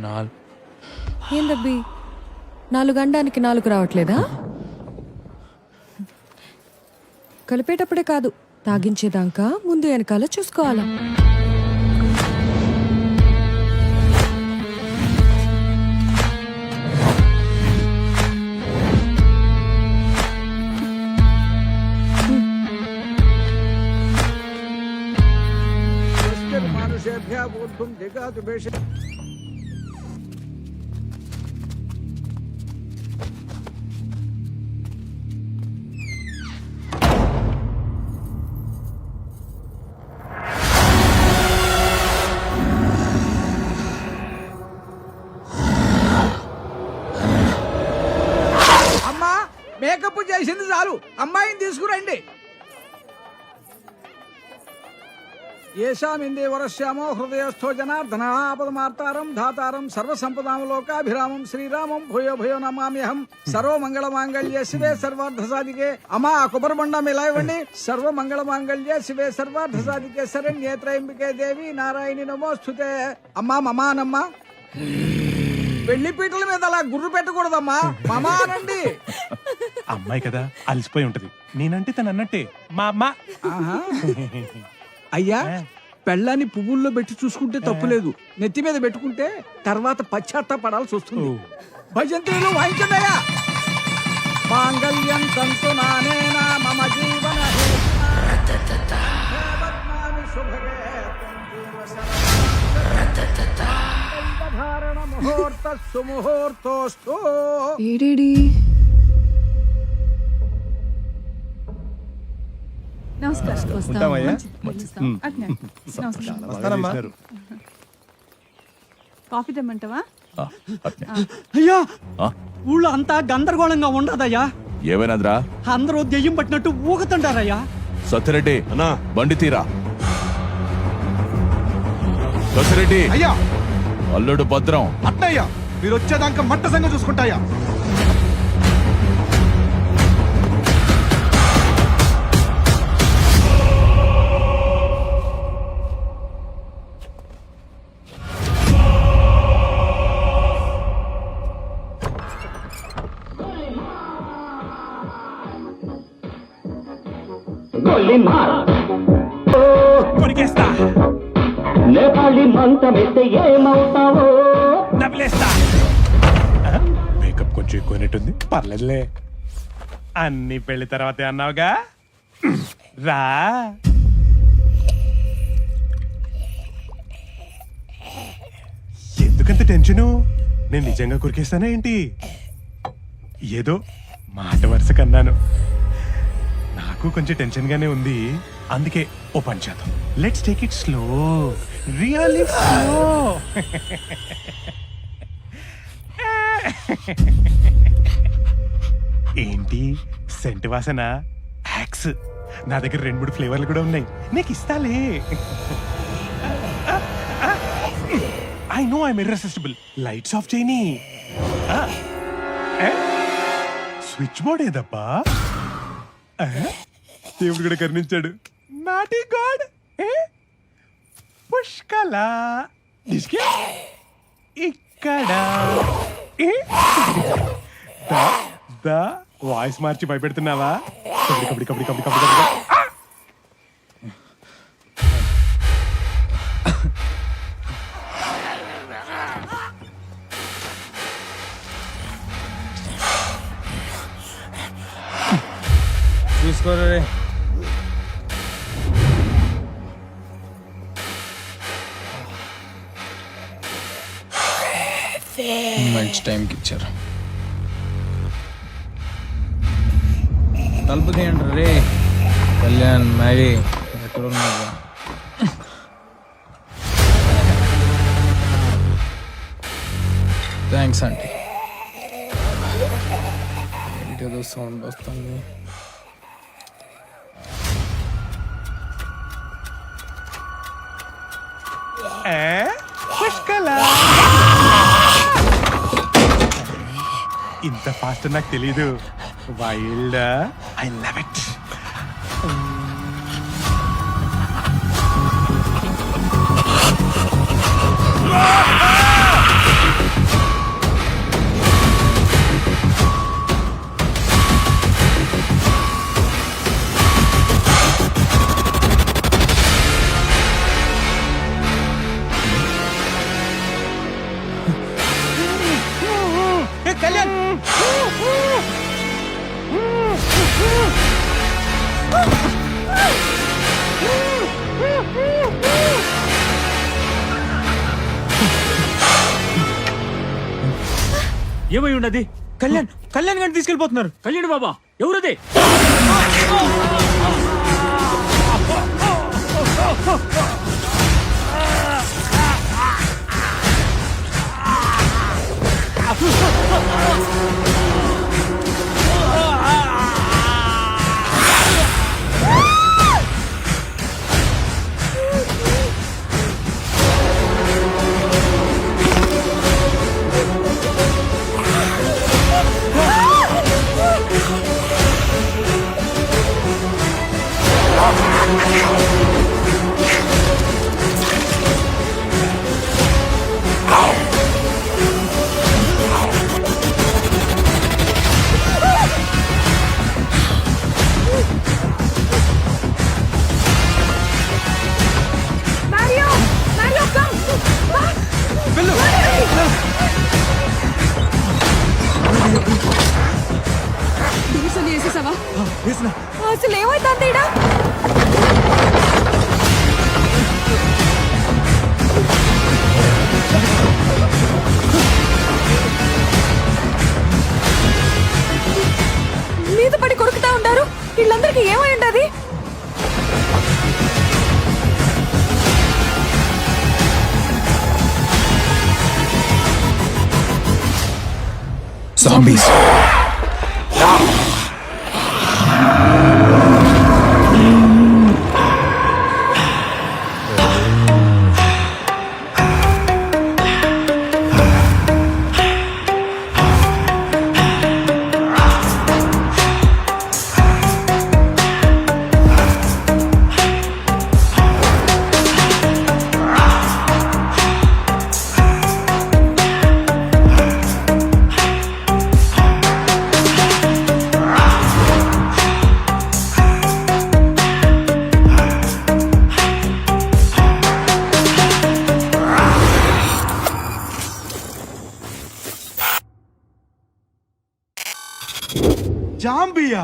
4.
ఏందబ్బి 4 గండానికి 4 రావట్లేదా? కలిపేటప్పుడే కాదు, తాగించేదాకా ముందు వెనకాల చూసుకోవాలా.
మేకప్ చేసింది చాలు, అమ్మాయిని తీసుకురండి. ఏషామిందే వరశ్యామో హృదయస్థో జనార్దన ఆపదమార్తారం ధాతారం సర్వసంపదాం లోకాభిరామం శ్రీరామం భూయో భూయో నమామ్యహం సర్వమంగళ మాంగళ్యే శివే సర్వార్థ సాధికే అమ్మా ఆ కొబ్బరి బండం ఇలా ఇవ్వండి. సర్వమంగళ మాంగళ్యే శివే సర్వార్థ సాధికే శరణ్యే త్రయంబికే దేవి నారాయణి నమోస్తుతే. అమ్మా మమానమ్మా, పెళ్లి పీటల మీద అలా గుర్రు పెట్టకూడదమ్మా, మమా అనండి.
అమ్మాయి కదా అలసిపోయి ఉంటది, నేనంటే తను అన్నట్టే మా అమ్మ.
ఆహా. అయ్యా, పెళ్ళాన్ని పువ్వుల్లో పెట్టి చూసుకుంటే తప్పులేదు, నెత్తి మీద పెట్టుకుంటే తర్వాత పశ్చాత్తాపడాల్సి వస్తుంది. భజంత్రులు వాయించండి అయ్యా. మాంగళ్యం తంతు నానేనా మమ జీవన ముహూర్త సుముహూర్తోస్తు.
ఏడేడి
ఉంటామయ్యా.
వస్తానమ్మా.
కాఫీ తెమ్మంటావా?
అయ్యా,
ఆ?
ఊళ్ళో అంతా గందరగోళంగా ఉండదయ్యా.
ఏమైనాదిరా?
అందరూ దెయ్యం పట్టినట్టు ఊగుతుంటారయ్యా.
సత్యరెడ్డి అన్నా, బండి తీరా. సత్యరెడ్డి
అయ్యా,
అల్లుడు భద్రం.
అట్టయ్యా, మీరు వచ్చేదాకా మట్ట సంగ చూసుకుంటాయా.
కొరికేస్తా,
నేపాళి మంచమిస్తే ఏమవుతావో
నవ్వులేస్తా. మేకప్ కొంచెం ఎక్కువైనట్టుంది, పర్లేదులే. అన్ని పెళ్లి తర్వాతే అన్నావుగా, రా. ఎందుకంత టెన్షను? నేను నిజంగా కొరికేస్తానా ఏంటి? ఏదో మాట వరుస కన్నాను. నాకు కొంచెం టెన్షన్ గానే ఉంది, అందుకే ఓ పని చేద్దాం. Let's take it slow, really slow. ఏంటి సెంట్ వాసన? యాక్స్. నా దగ్గర 2-3 ఫ్లేవర్లు కూడా ఉన్నాయి, నీకు ఇస్తాలే. I know I'm irresistible. Lights off చేయని. స్విచ్ బోర్డ్ ఏదబ్బా? దేవుడు కూడా కరుణించాడు. Naughty god. పుష్కల ఇక్కడ వాయిస్ మార్చి భయపెడుతున్నావా? కబడి కబడి కబడి కబడి కబడి కబడి.
చూసుకోరే, మంచి టైంకి ఇచ్చారు. తలుపు తీయండి రే. కళ్యాణ్ మరి ఎక్కడ ఉన్నారు? Thanks aunty. ఏదో సౌండ్ వస్తుంది.
ఇంత ఫాస్ట్ నాకు తెలీదు. Wild, I love it.
Kalyan,
ఏమై ఉన్నది? కళ్యాణ్, కళ్యాణ్ గారిని తీసుకెళ్ళిపోతున్నారు. కళ్యాణ్ బాబా, ఎవరది?
Mario! Mario, come! దినుసుని వేసేసావా? అసలు ఏమైంది ఈడ? మీద పడి కొరుకుతా ఉంటారు. వీళ్ళందరికీ ఏమై ఉండదు?
Zombies.
జాంబియా?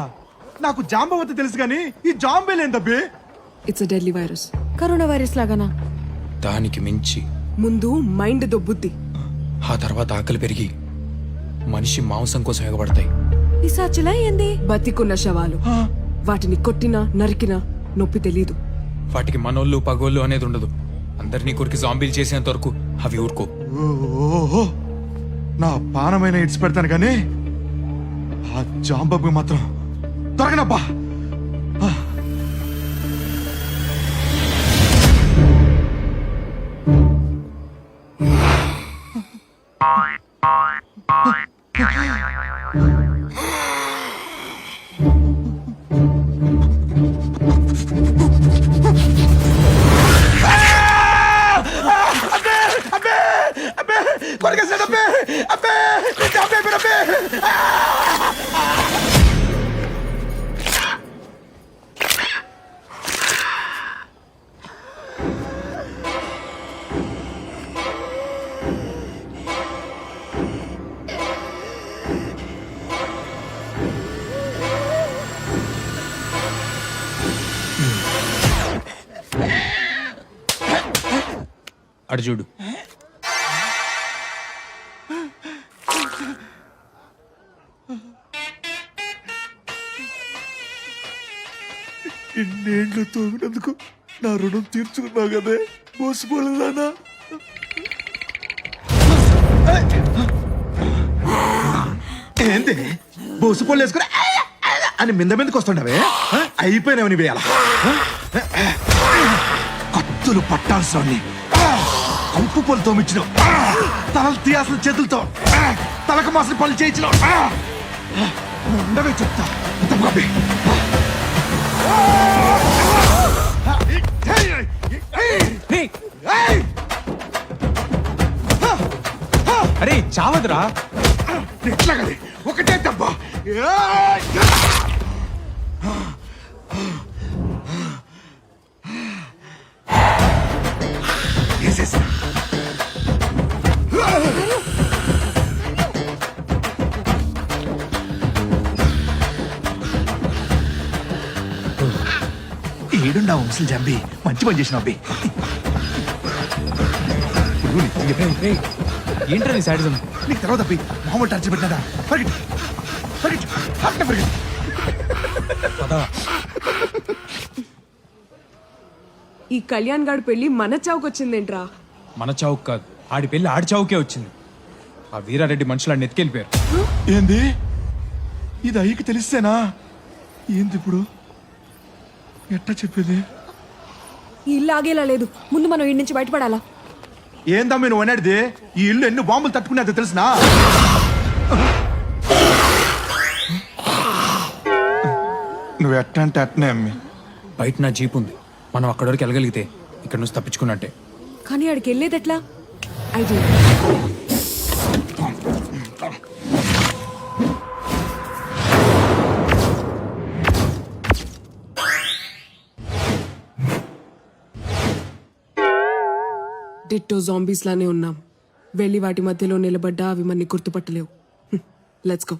నాకు జాంబవత తెలుసు కానీ ఈ జాంబేలేందబ్బే?
It's a deadly virus. Corona virus లాగానా?
దానికి మించి
ముందు మైండ్ దొబ్బుద్ది,
ఆ తర్వాత ఆకలి పెరిగి మనిషి మాంసం కోసం ఎగబడతాయి.
పిశాచులా ఏంది? బతికున్న శవాలు, వాటిని కొట్టినా నరికినా నొప్పి తెలీదు.
వాటికి మనోళ్ళు పగోళ్ళు అనేది ఉండదు. అందరినీ కొరికి జాంబీలు చేసేంత వరకు అవి ఊరుకో.
ఓహో, నా పానమైన ఇడ్స్ పెడతాను కానీ ఆ జాంబబ్బు మాత్రం దొరకనబ్బా.
అడు చూడు.
ఇన్నేళ్ళు తోమినందుకు నా రుణం తీర్చుకున్నావు కదే, మోసపోలేదానా? ఏంది బోసుపోలు వేసుకుని అని మింద మీదకి వస్తుండవే? అయిపోయినావు నీవే. అలా కత్తులు పట్టాల్సిన కంపు పొలు తోమిచ్చినావు, తలలు తీయాల్సిన చేతులతో తలకు మాసిన పనులు చేయించినావు. ఉండవే చెప్తా.
అరే చావదురా.
ఎట్లాగది ఒకటే దెబ్బ. ఏడుండా వంశలు జంబి, మంచి పని చేసిన అబ్బి.
ఏంట్రా నీ సైడ్
నీకు తర్వాత అబ్బి మామూలు టార్చర్ పెట్టినదా? పరిగెట్టు పరిగెట్టు అట్ట పరిగెట్టు.
ఈ కళ్యాణ్ గాడి పెళ్లి మన చావుకొచ్చిందేంట్రా?
మన చావుకు కాదు, ఆడి పెళ్లి ఆడి చావుకే వచ్చింది. ఆ వీరారెడ్డి మనుషులు ఆడిని ఎత్తుకెళ్ళిపోయారు.
ఏంది? ఇది అయ్యకి తెలిస్తేనా? ఏంది ఇప్పుడు ఎట్టా చెప్పేది?
ఈ ఇల్లు ఆగేలా లేదు, ముందు మనం ఇంటి నుంచి బయటపడాలా.
ఏందమ్మి నువ్వు అనేది? ఈ ఇల్లు ఎన్ని బాంబులు తట్టుకునేదో తెలుసునా? నువ్వు ఎట్ట అంటే అట్టనే అమ్మి,
బయట నా జీప్ ఉంది, మనం అక్కడి వరకు వెళ్ళగలిగితే ఇక్కడ నుంచి తప్పించుకున్నట్టే.
కానీ ఆడికి వెళ్ళేది ఎట్లా? ఐడియా.
డిట్టో జాంబీస్ లానే ఉన్నాం. వెళ్ళి వాటి మధ్యలో నిలబడ్డా అవి మనని గుర్తుపట్టలేవు. Let's go.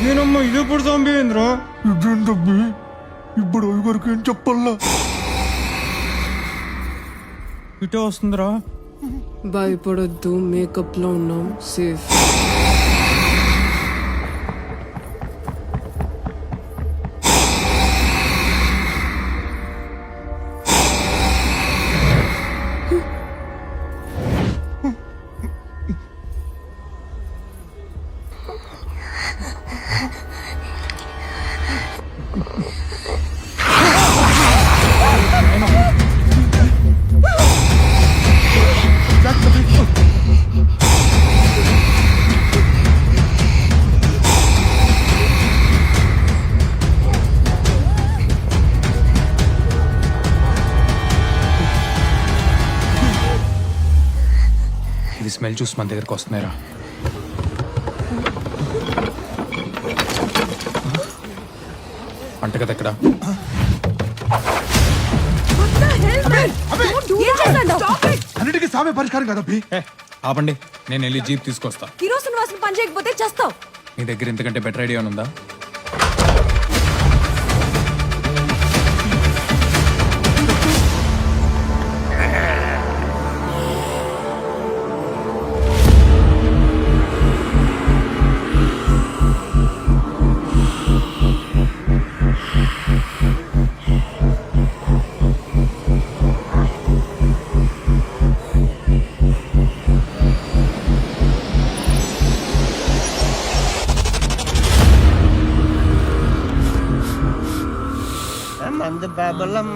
ఏనమ్మా ఇదెప్పుడు జాంబీ ఏంద్రా?
ఇదేంటబ్బి ఇప్పుడు వరకు ఏం చెప్పల్లా?
ఇటే వస్తుందిరా.
భయపడొద్దు, మేకప్ లో ఉన్నాం, సేఫ్.
ఇది స్మెల్ చూసి మన దగ్గరకు వస్తున్నారా? వంటగది ఎక్కడ?
అన్నిటికీ సామే పరిష్కారం కదబ్బి.
ఆపండి, నేను వెళ్ళి జీప్ తీసుకొస్తా.
కిరోసిన్ వాసన పని చేయకపోతే చేస్తావు.
నీ దగ్గర ఇంతకంటే బెటర్ ఐడియా ఉందా?
మందు బాబులం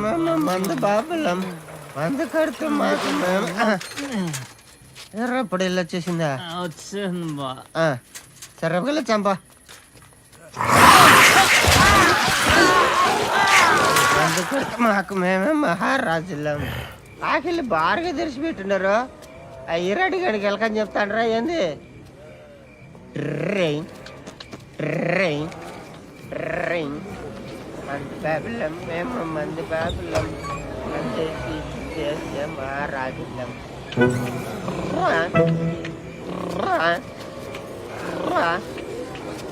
మందు బాబులం మందు కడుతూ మాకు ఎర్రప్పుడు ఇల్లు వచ్చేసిందా? సర్రపగల చంప మందు కడుతూ మాకు మేమే మహారాజులం. ఆకిలి బారుగా తెరిచిపెట్టున్నారు. ఆ ఇరాడి గడికి వెళ్ళకని చెప్తాండ్రా ఏంది? ట్రైన్ ట్రైన్ ట్రైన్ మందు బాబులం మేము మందు బాబులం చేసే మహారాజులం.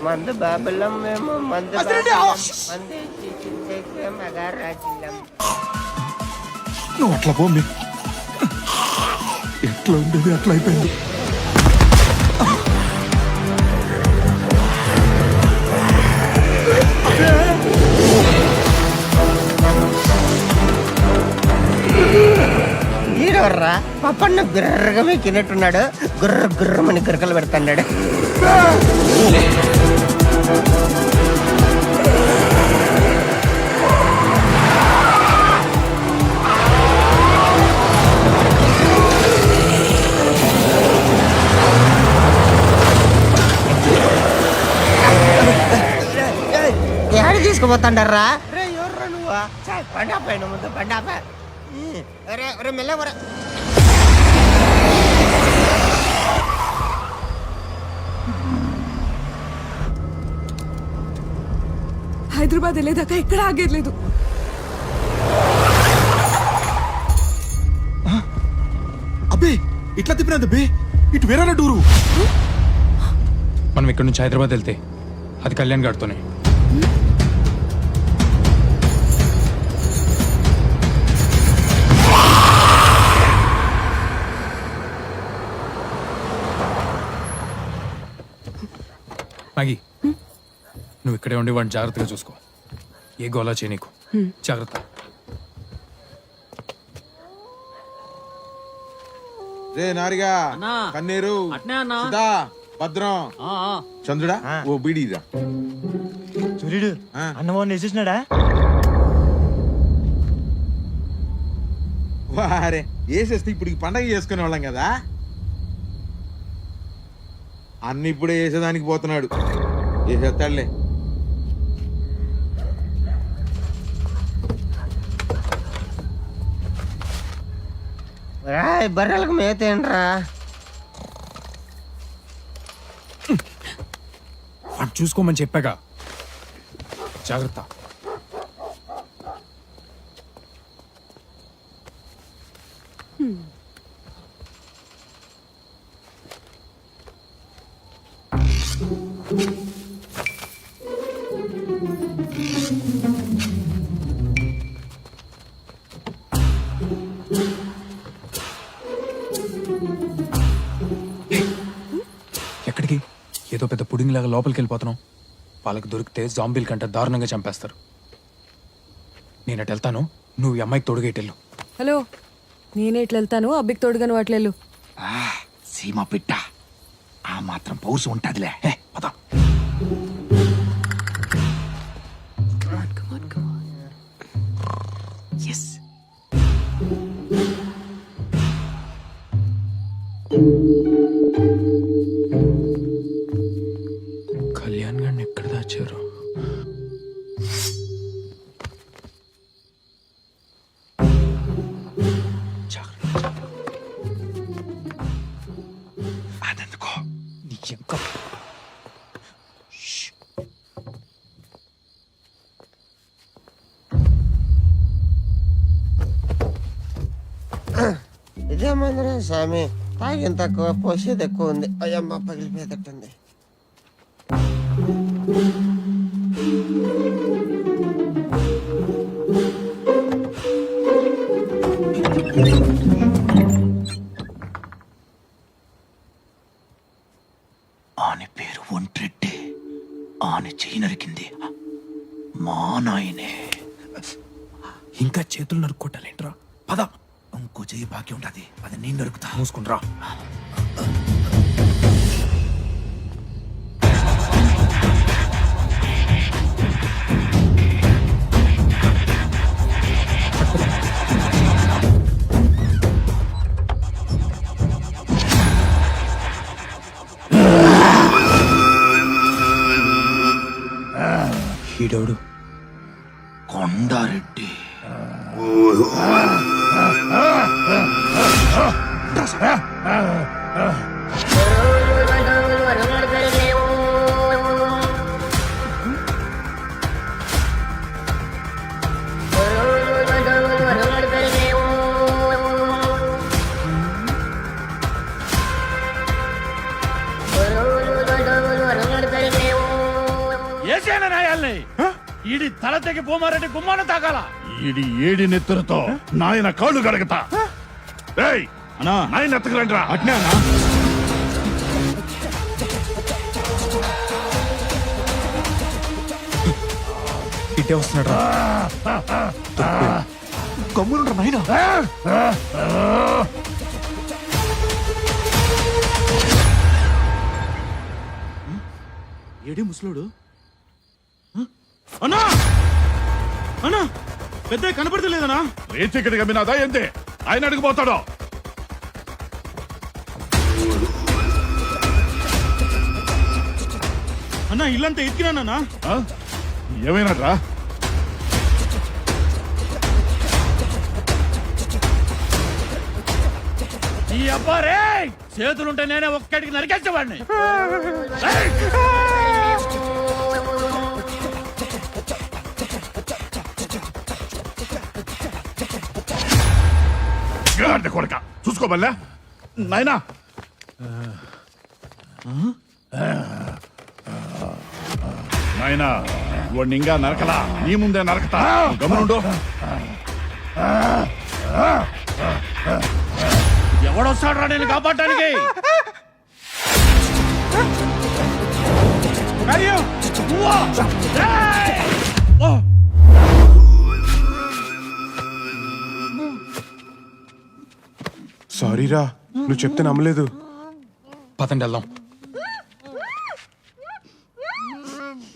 మందు బాబులం మేము మందు మందు చేసే మహారాజులం.
నువ్వు అట్లా పోండి, ఎట్లా ఉండేది అట్లా అయిపోయింది.
ఈడవర్రా పప్పన్న బిర్రగా మెక్కినట్టున్నాడు. గుర్ర గుర్రమని గురకలు పెడతాడు. ఏడు తీసుకుపోతాండర్రా? ఎవర్రా నువ్వా? పండాపా ముందు పండాపా. మెల్లవరా
హైదరాబాద్ వెళ్ళేదాకా ఎక్కడ ఆగేది లేదు.
అబ్బే ఇట్లా తిప్పినది బే, ఇటు వేరే టూరు.
మనం ఇక్కడ నుంచి హైదరాబాద్ వెళ్తే అది కళ్యాణ్ గారితోనే. మ్యాగీ, నువ్వు ఇక్కడే ఉండి వాడిని జాగ్రత్తగా చూసుకో. ఏ గోలా చేయ నీకు. జాగ్రత్త.
రే నారిగా, కన్నీరు, సుధా, భద్రం, చంద్రుడా ఓ బీడీరా.
సూర్యుడు అన్నమోహన్ వేసేసినాడా?
వారే వేసేస్తే ఇప్పుడు పండగ చేసుకునే వాళ్ళం కదా. అన్ని ఇప్పుడే వేసేదానికి పోతున్నాడు. వేసేస్తాడులే.
బర్రెలకు మేతేంట్రా?
వాడు చూసుకోమని చెప్పాగా. జాగ్రత్త. ఎక్కడికి? ఏదో పెద్ద పుడింగ్ లాగా లోపలికి వెళ్ళిపోతున్నాం. వాళ్ళకి దొరికితే జాంబీల కంటే దారుణంగా చంపేస్తారు. నేను అటు వెళ్తాను, నువ్వు ఈ అమ్మాయికి తోడుగా ఇటు వెళ్ళు.
హలో, నేనే ఇట్లా వెళ్తాను, అబ్బికి తోడుగాను అట్లెళ్ళు.
సీమ పిట్ట ఆ మాత్రం పౌరుషం ఉంటదిలే. పద. ఎస్.
కళ్యాణ్ గారిని ఎక్కడ దాచారు?
అదెందుకో
నీ ఇంకా
ఇదే మందిరం స్వామి. తాగిన తక్కువ, పోసేది ఎక్కువ ఉంది. అయ్యమ్మ పగిలిపోయేటట్టుంది.
ఆని పేరు ఒంట్రెడ్డి. ఆని చెయ్యి నరికింది మా నాయనే.
ఇంకా చేతులు నరుక్కోటాలేంట్రా?
పద. ఇంకో చెయ్యి బాకీ ఉంటది, అది నేను నరుకుతా.
మూసుకుంట్రా. ఈడోడు
కొండారెడ్డి.
ఈడి తల తెగి భూమారెడ్డి గుమ్మాన తాగాల.
ఈడి ఏడి నెత్తురుతో నాయన కాళ్ళు గడగతా. నాయన ఎత్తకరండి.
అట్నే అన్నా. ఇటే వస్తున్నాడు రా.
గమ్మునుండ్రా నాయనా.
ఏడి ముసలోడు? అన్నా అన్నా, పెద్ద కనపడతలేదనా?
రేచికటి గమ్మినాదా ఏంది? ఆయన అడిగిపోతాడు.
అన్నా ఇల్లంతా ఎత్తికినానా?
ఏమైనాడ్రా?
ఈ అబ్బారే చేతులుంటే నేనే ఒక్కడికి నరికేసేవాడిని.
కొడక చూసుకోబల్లే నాయనా. నాయనా వాడిని ఇంకా నరకలా, నీ ముందే నరకతా. గమనుండు.
ఎవడొస్తాడ్రా నేను కాపాడటానికి?
సారీరా, నువ్వు చెప్తే నమ్మలేదు.
పదండి వెళ్దాం.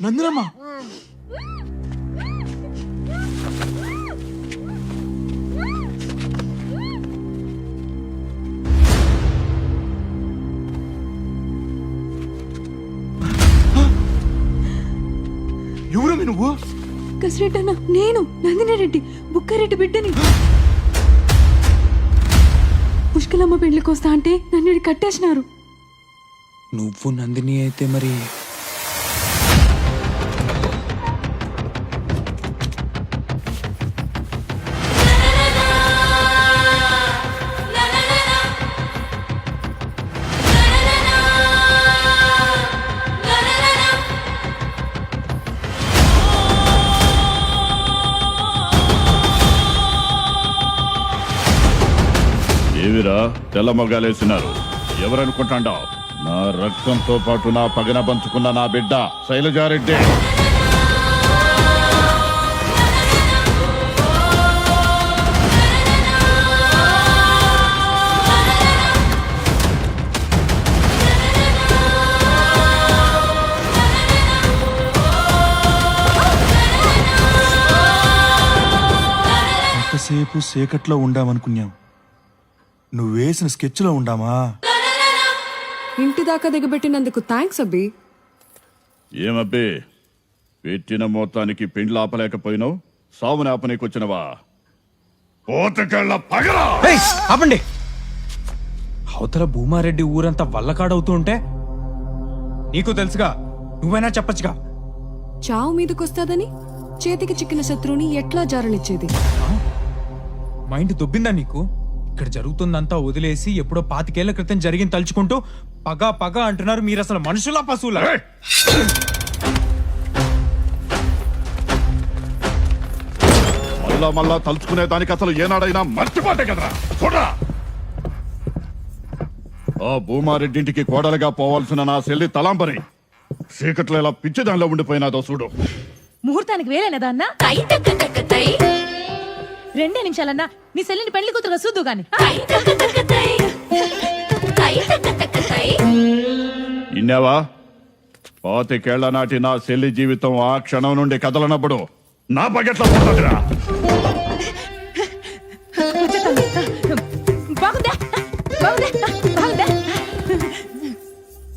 నందినమ్మ, నువ్వు?
కసిరెడ్డి అన్న నేను నందిని రెడ్డి బుక్కారెడ్డి బిడ్డని. పుష్కలమ్మ పెళ్లికి వస్తా అంటే నన్ను కట్టేసినారు.
నువ్వు నందిని అయితే మరి
ఏవిరా తెల్ల మొగాలేసినారు? ఎవరనుకుంటాండావు? నా రక్తంతో పాటు నా పగన పంచుకున్న నా బిడ్డ శైలజారెడ్డి.
ఎంతసేపు సేకట్లో ఉండామనుకున్నాం, నువ్వేసిన స్కెచ్లో ఉండామా?
ఇంటి దాకా దిగబెట్టినందుకు థ్యాంక్స్ అబ్బి.
ఏమబ్బే, పెట్టిన మొత్తానికి పెండ్లు ఆపలేకపోయినావు, సావుని ఆపనీకొచ్చినవా? పోతకళ్ళ పగలా!
ఆపండి. అవతల భూమారెడ్డి ఊరంతా వల్లకాడవుతూ ఉంటే నీకు తెలుసుగా, నువ్వైనా చెప్పచ్చుగా.
చావు మీదకొస్తాదని చేతికి చిక్కిన శత్రువుని ఎట్లా జారనిచ్చేది?
మైండ్ దొబ్బిందా నీకు? ఇక్కడ జరుగుతుందంతా వదిలేసి ఎప్పుడో 25 ఏళ్ల క్రితం జరిగింది తలుచుకుంటూ పగ పగ అంటున్నారు. మీరు అసలు మనుషులా పశువులా?
మళ్ళా మళ్ళా తలుచుకునే దానికి అసలు ఏనాడైనా మర్చిపోతే కదరా. చూడరా, ఆ భూమారెడ్డింటికి కోడలుగా పోవాల్సిన నా చెల్లి తలాంబరి చీకట్లో ఇలా పిచ్చి దానిలో ఉండిపోయినాదో చూడు.
ముహూర్తానికి వేరేనదా అన్న? 2 నిమిషాలన్నా నీ సెల్లిని పెళ్లి కూతురుగా చూద్దు గాని.
ఇన్నావా? 25 ఏళ్ల నాటి నా చెల్లి జీవితం ఆ క్షణం నుండి కదలనప్పుడు నా బకెట్లో పోతుందిరా.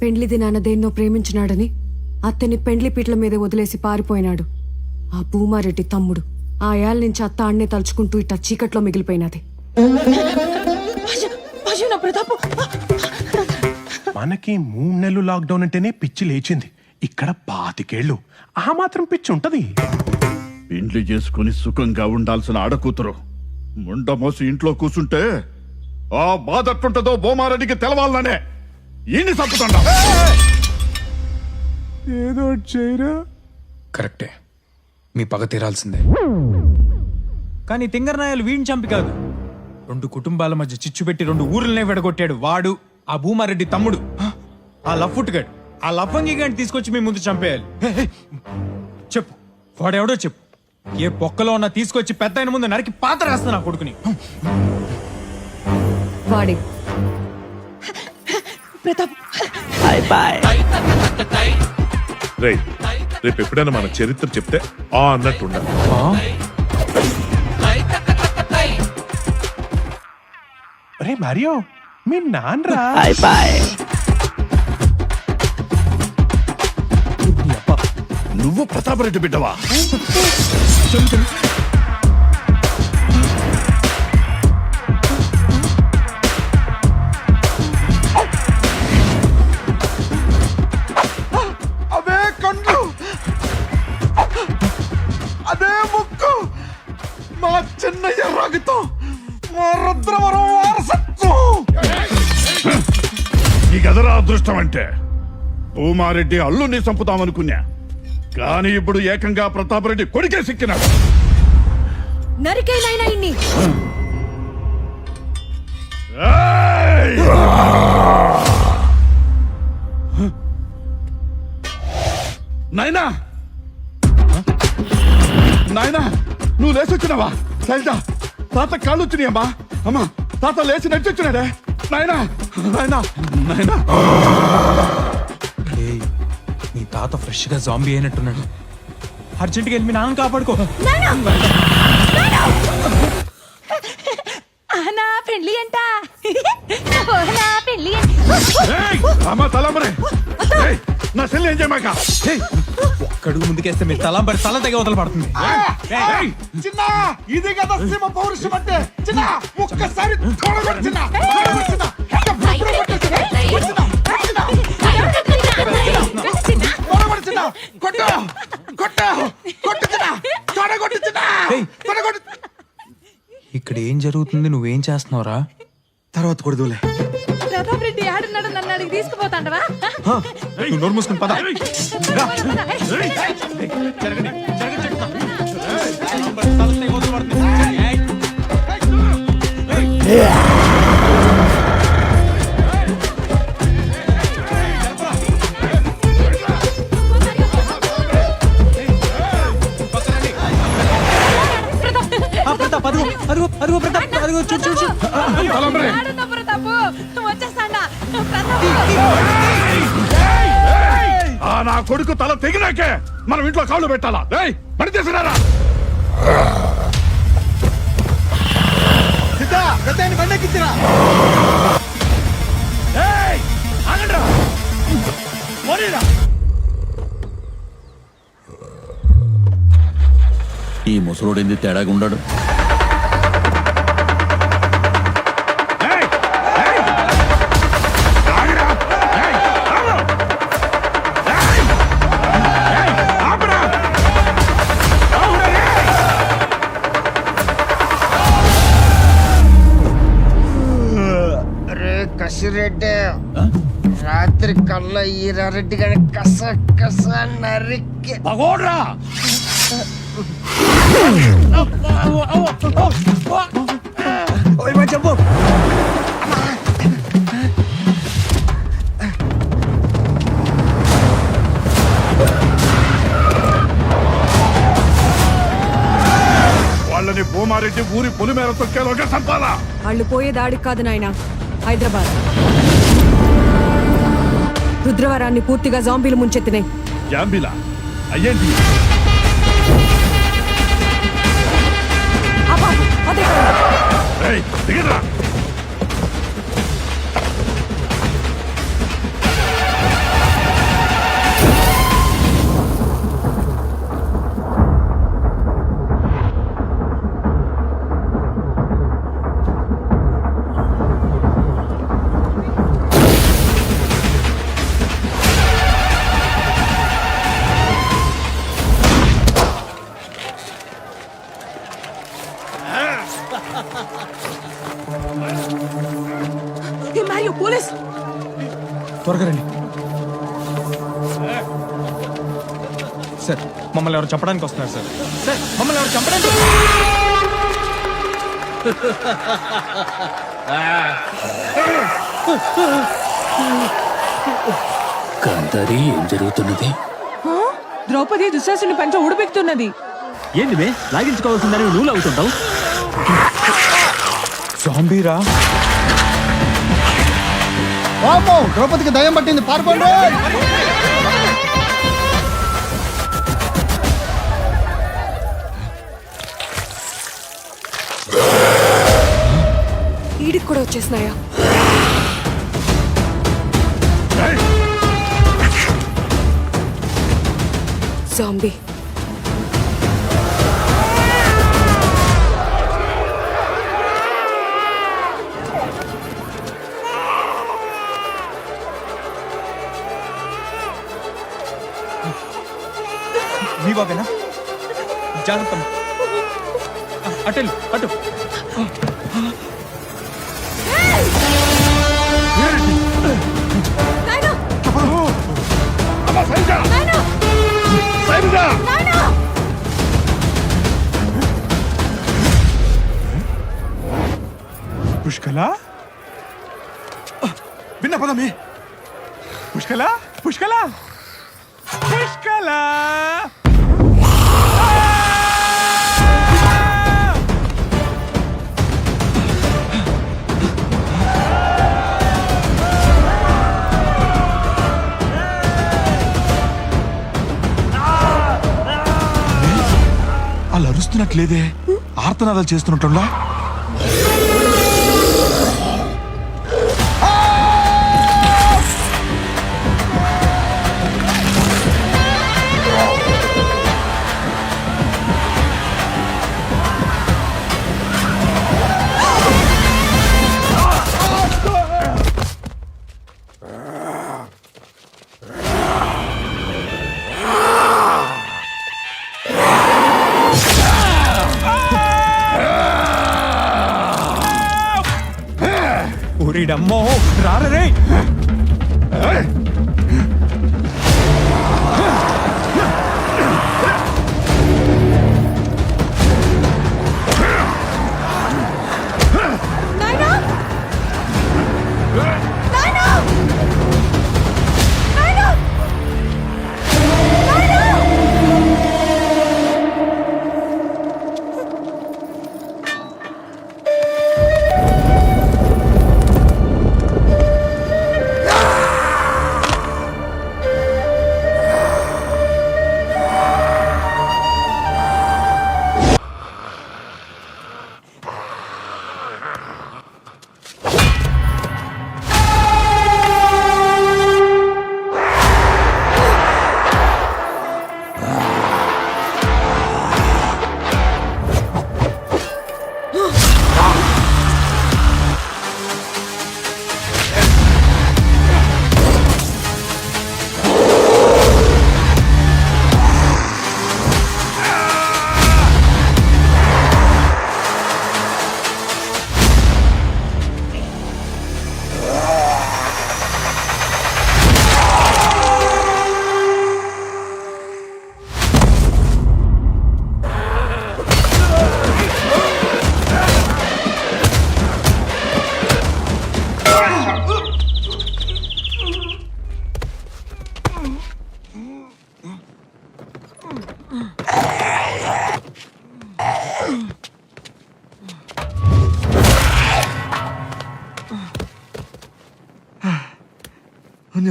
పెండ్లి దినాన దేన్నో ప్రేమించినాడని అత్తని పెండ్లి పీటల మీద వదిలేసి పారిపోయినాడు ఆ భూమారెడ్డి తమ్ముడు. ఆ ఏళ్ళ నుంచి అత్త అన్నే తలుచుకుంటూ ఇట్లా చీకట్లో మిగిలిపోయినది.
మనకి 3 నెలలు లాక్డౌన్ అంటేనే పిచ్చి లేచింది. ఇక్కడ 25 ఏళ్ళు, ఆ మాత్రం పిచ్చి ఉంటది.
పెండ్లి చేసుకుని సుఖంగా ఉండాల్సిన ఆడకూతురు ముండమోసి ఇంట్లో కూర్చుంటే ఆ బాధ ఎట్టుంటదో భూమారెడ్డికి తెలవాలనే ఈయన్ని చంపుతుండా.
ఏదో చేయరా. కరెక్టే, మీ పగ తీరాల్సిందే. కానీ తింగరనాయాలు వీడిని చంపి కాదు, 2 కుటుంబాల మధ్య చిచ్చు పెట్టి 2 ఊర్లనే విడగొట్టాడు వాడు, ఆ భూమారెడ్డి తమ్ముడు. ఆ లఫ్ఫుట్టుగాడు, ఆ లఫంగి గాడిని తీసుకొచ్చి మీ ముందు చంపేయాలి. చెప్పు, వాడెవడో చెప్పు. ఏ పొక్కలో ఉన్నా తీసుకొచ్చి పెద్ద ఆయన ముందు నరికి పాత రాస్తా నా కొడుకుని.
వాడే
రేపు ఎప్పుడైనా మన చరిత్ర చెప్తే ఆ అన్నట్టు ఉండాలి.
అరే మారియో, మీ నాన్నరా?
నువ్వు ప్రతాపరెడ్డి బిడ్డవా?
అవే కండ్లు, అదే ముక్కు, మా చిన్నయ్య రక్తం, మా రుద్రవరం వారసత్వం.
ఈ గదరా అదృష్టం అంటే. భూమారెడ్డి అల్లుని చంపుతామనుకున్నా, కానీ ఇప్పుడు ఏకంగా ప్రతాపరెడ్డి కొడుకే సిక్కినాడు.
నరికేనైనా ఇన్ని.
నాయనా, నాయనా, నువ్వు లేచొచ్చినావా? శైలజ, తాత కాళ్ళు వచ్చినాయమ్మా. అమ్మా, తాత లేచి నడిచొచ్చినాడే. నాయనా, నాయనా, నాయనా.
నీ తాత ఫ్రెష్ గా జాంబీ అయినట్టున్నాడు. అర్జెంట్గా వెళ్ళి మీ నాన్న కాపాడుకో.
నా పెళ్లి అంట పెళ్లి.
అమ్మా తలమరే, నా చెల్లి ఏం చేయమాక.
ఒక్కడుగు ముందుకేస్తే మీ తలంబరి తల తెగ వదల పడుతుంది.
చిన్న ఇది కదా సింహ పౌరుషం అంటే. చిన్న ఒక్కసారి తోడగొట్టు చిన్న.
ఇక్కడ ఏం జరుగుతుంది, నువ్వేం చేస్తున్నావురా?
తర్వాత కొడదులే.
ప్రతాప్ రెడ్డి ఆడున్నాడు, నన్ను అడిగి తీసుకుపోతాండవా?
నువ్వు నోరు మూసుకుని పద. ప్రతాప్ అదిగో ప్రతాప్ అదిగో చూడు.
ఆడున్నా ప్రతాపు, వచ్చేస్తాడా?
నా కొడుకు తల తెగినాకే మనం ఇంట్లో కాళ్ళు పెట్టాలా? పని చేసినారా?
బండెక్కించిరా.
ఈ ముసలోడేంది తేడాగా ఉన్నాడు?
కసిరెడ్డి రాత్రి కళ్ళ ఈరారెడ్డి గాని కస కస నరికి
పగోడ్రా.
చెప్పు.
వాళ్ళని భూమారెడ్డి ఊరి పొలి మేర తొక్కేలోగా చంపాలా?
వాళ్ళు పోయే దాడికి కాదు నాయన, హైదరాబాద్. రుద్రవరాన్ని పూర్తిగా జాంబీలు ముంచెత్తినాయి.
జాంబీలా? అయ్యేంటి? దిగరా.
పోలీస్
త్వరగా రండి సార్. మమ్మల్ని ఎవరు చెప్పడానికి వస్తున్నారు సార్. సార్ మమ్మల్ని ఎవరు చంపడానికి.
కాంతారి, ఏం జరుగుతున్నది?
ద్రౌపది దుశ్శాసుని పంచ ఉడిపెక్కుతున్నది.
ఏంది లాగించుకోవాల్సిందని నువ్వు లాగుతుంటావు?
జాంబీరా?
ద్రౌపదికి దయ్యం పట్టింది, పారిపోండి.
ఈడికి కూడా వచ్చేసినాయా? జాంబీ.
మీ బాబేనా? జాగ్రత్త. అటు అటు.
పుష్కల విన్న పదమే. పుష్కల పుష్కల పుష్కల.
వాళ్ళు అరుస్తున్నట్లేదే, ఆర్తనాదాలు చేస్తున్నట్టుండా?
ఈడమ్మో రారే.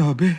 అబే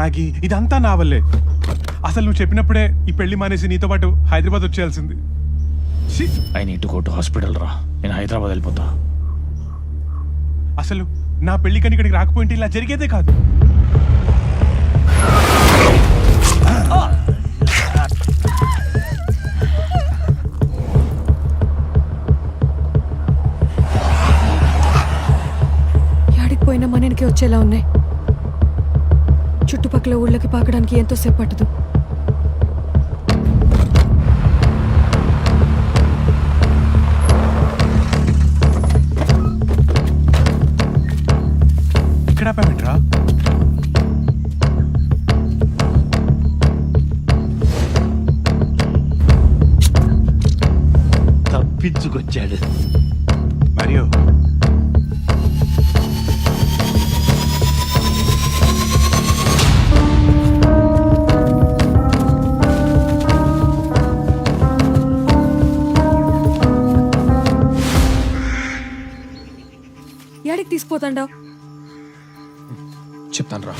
మ్యాగీ ఇదంతా నా వల్లే. అసలు నువ్వు చెప్పినప్పుడే ఈ పెళ్లి మానేసి నీతో పాటు హైదరాబాద్ వచ్చేయాల్సింది.
I need to go to hospital రా, నేను హైదరాబాద్ వెళ్ళిపోతా.
అసలు నా పెళ్లికని ఇక్కడికి రాకపోయింటే ఇలా జరిగేదే కాదు.
యాడికి పోయినా మనకి వచ్చేలా ఉన్నాయి. చుట్టుపక్కల ఊళ్ళకి పాకడానికి ఎంతో సేపు పట్టదు.
ఇక్కడ ఆపామేంట్రా?
తప్పించుకొచ్చాడు.
మరియు
యాడికి తీసుకుపోతాండావు?
చెప్తాను రా.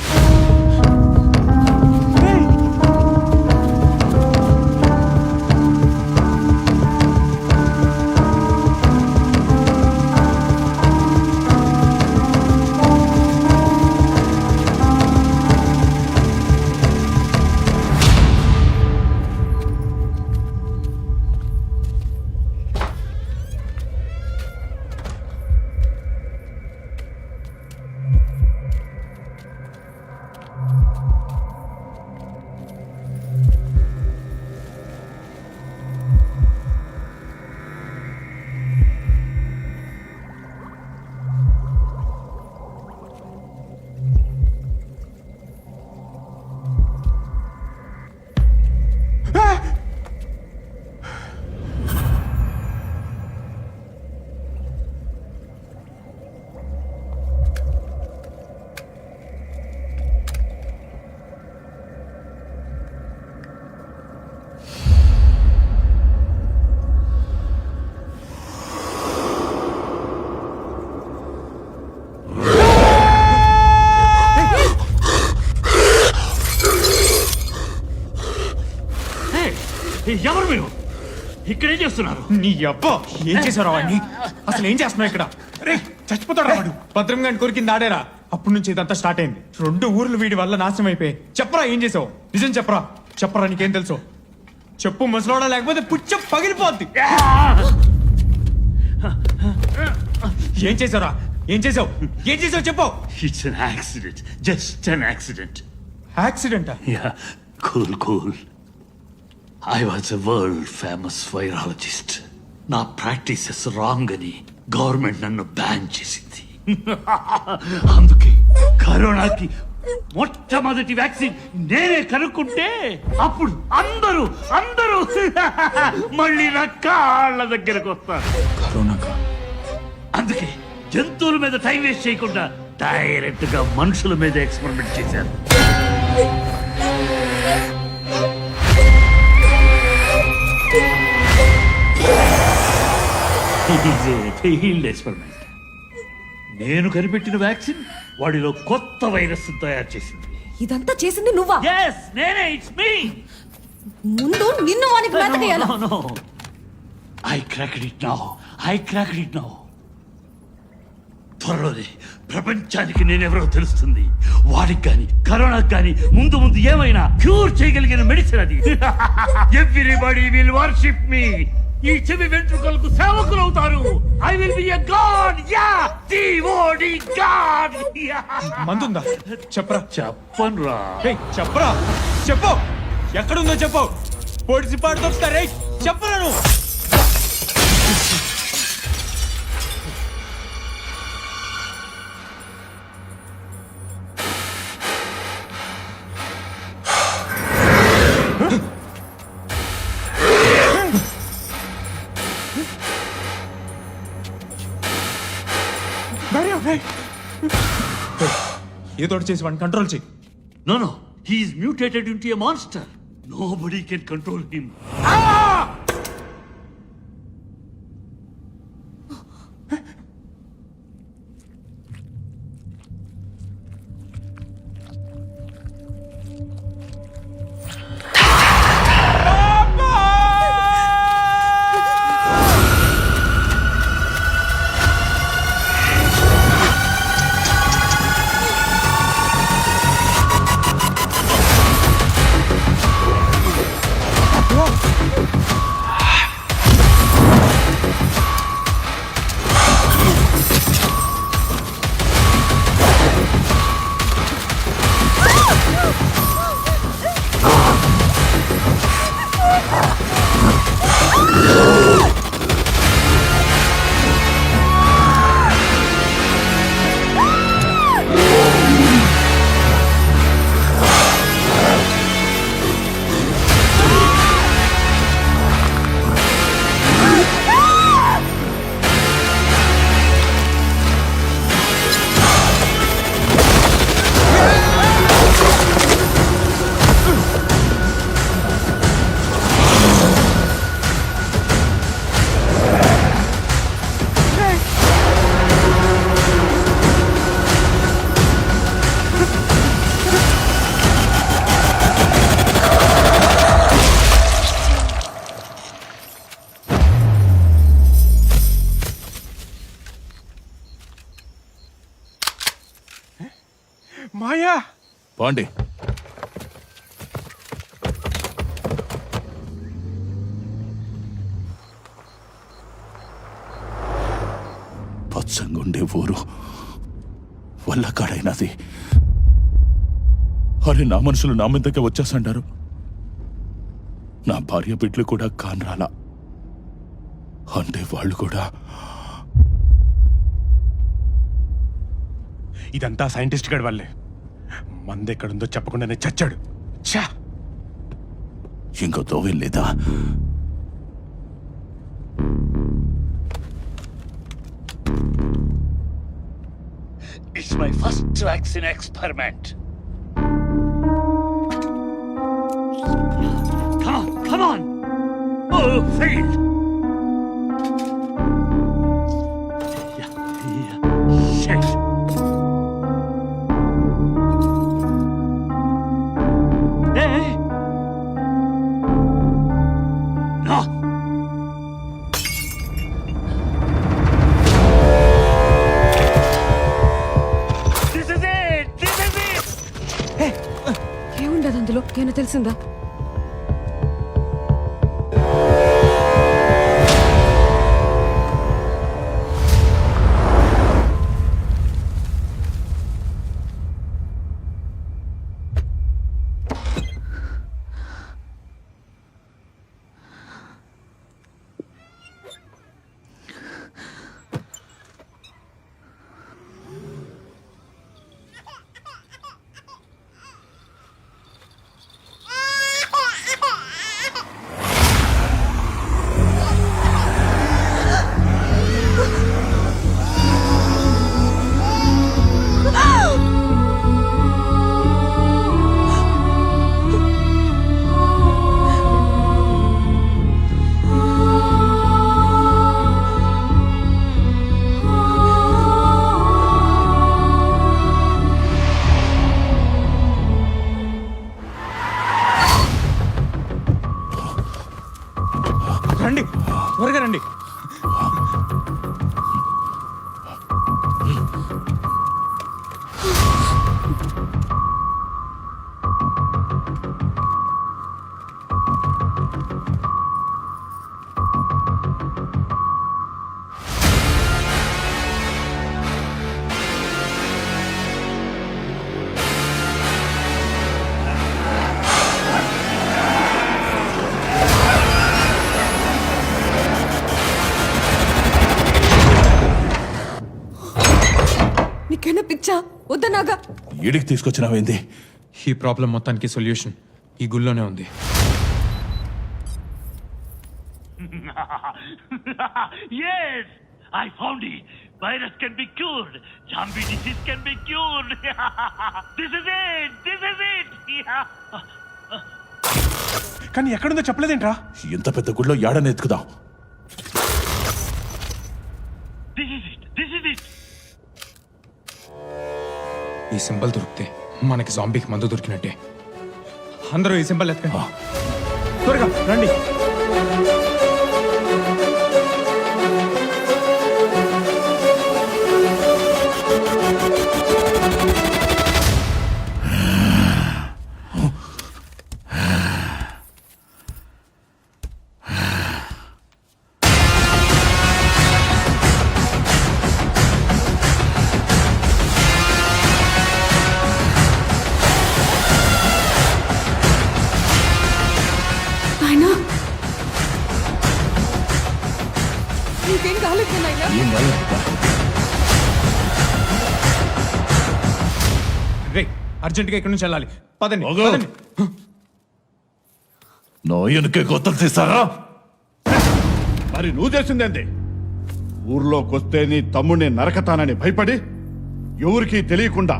ఎవరు మీరు? ఇక్కడ ఏం చేస్తున్నారు?
నీ అబ్బా ఏం చేశారు వాడిని? అసలు ఏం చేస్తున్నావు ఇక్కడ?
చచ్చిపోతాడు వాడు.
భద్రం గాని కొరికింది ఆడేరా. అప్పటి నుంచి ఇదంతా స్టార్ట్ అయింది. 2 ఊర్లు వీడి వల్ల నాశనం అయిపోయి. చెప్పరా ఏం చేసావు? నిజం చెప్పరా. చెప్పరా నీకేం తెలుసు? చెప్పు ముసలోడా, లేకపోతే పుచ్చ పగిలిపోద్ది. ఏం చేసావురా? ఏం చేసావు? ఏం చేసావు చెప్పు.
It's an accident, just an accident.
యాక్సిడెంటా?
Yeah, cool cool. I was a world famous virologist. నా ప్రాక్టీసెస్ రాంగ్ అని గవర్నమెంట్ నన్ను బ్యాన్ చేసింది. అందుకే కరోనాకి మొట్టమొదటి వ్యాక్సిన్ నేనే కనుక్కుంటే అప్పుడు అందరూ అందరూ మళ్ళీ నా కాళ్ళ దగ్గరకు వస్తారు.
కరోనాకా?
అందుకే జంతువుల మీద టైం వేస్ట్ చేయకుండా డైరెక్ట్ గా మనుషుల మీద ఎక్స్పెరిమెంట్ చేశాను. ఎక్స్పెరిమెంట్. నేను కనిపెట్టిన వ్యాక్సిన్ వాడిలో కొత్త వైరస్ తయారు చేసింది.
ఇదంతా చేసింది నువ్వా?
Yes, నేనే. It's me.
ముందు నిన్ను వానికి బ్రతకయ్యాలి.
No. I cracked it now. త్వరలోనే ప్రపంచానికి నేనెవరో తెలుస్తుంది. వాడికి గాని కరోనాకి గాని ముందు ఏమైనా క్యూర్ చేయగలిగిన మెడిసిన్ అది. Everybody will worship me. ఈ చెవి వెంట్రుకలకు సేవకులు అవుతారు. I will be a god. Yeah, డివోడి గాడ్.
మందుందా? చెప్పరా.
చెప్పనురా.
చెప్పరా. చెప్పు. ఎక్కడుందో చెప్పు. పొడిసి పాడు తప్పుతారే. చెప్పరా నువ్వు. ఏదో చేసి వాడిని కంట్రోల్ చేయి.
No. He is mutated into a monster. Nobody can control him.
పాండి పచ్చంగుండే ఊరు వల్లకాడైనది. అరే నా మనుషులు నా మీదకే వచ్చేసంటారు. నా భార్య బిడ్డలు కూడా కానరాలా అంటే వాళ్ళు కూడా.
ఇదంతా సైంటిస్ట్ గడి వల్లే. మందెక్కడుందో చెప్పకుండానే చచ్చాడు. ఛా!
ఇంకో దోవెం లేదా?
It's my first vaccine experiment. Come on! Oh, failed! Shit! Hey! No! This is it! This is it!
ఏముండదు అందులో, ఏమైనా తెలిసిందా?
రండి, త్వరగా రండి.
నీకైనా పిచ్చా? వద్దనాగా.
ఈడికి తీసుకొచ్చినావేంది?
ఈ ప్రాబ్లం మొత్తానికి సొల్యూషన్ ఈ గుళ్ళోనే ఉంది.
Yes! I found it! Virus can be cured! Zombie disease can be cured! This is it! This is it!
కానీ ఎక్కడుందో చెప్పలేదేంట్రా?
ఇంత పెద్ద గుడిలో ఏడని ఎత్తుకుదాం.
This is it! This is it!
ఈ సింబల్ దొరికితే మనకి జాంబీకి మందు దొరికినట్టే. అందరూ ఈ సింబల్ ఎత్తుకండి. త్వరగా రండి.
నీకేం కాలేదు నాయనా?
రే, అర్జెంటుగా ఇక్కడి నుంచి వెళ్ళాలి. పదండి,
ఓగో.
పదండి.
నోయనకే గొత్తలు తీస్తారా?
మరి నువ్వు చేసిందేంటి? ఊర్లోకొస్తే నీ తమ్ముడిని నరకతానని భయపడి ఎవరికీ తెలియకుండా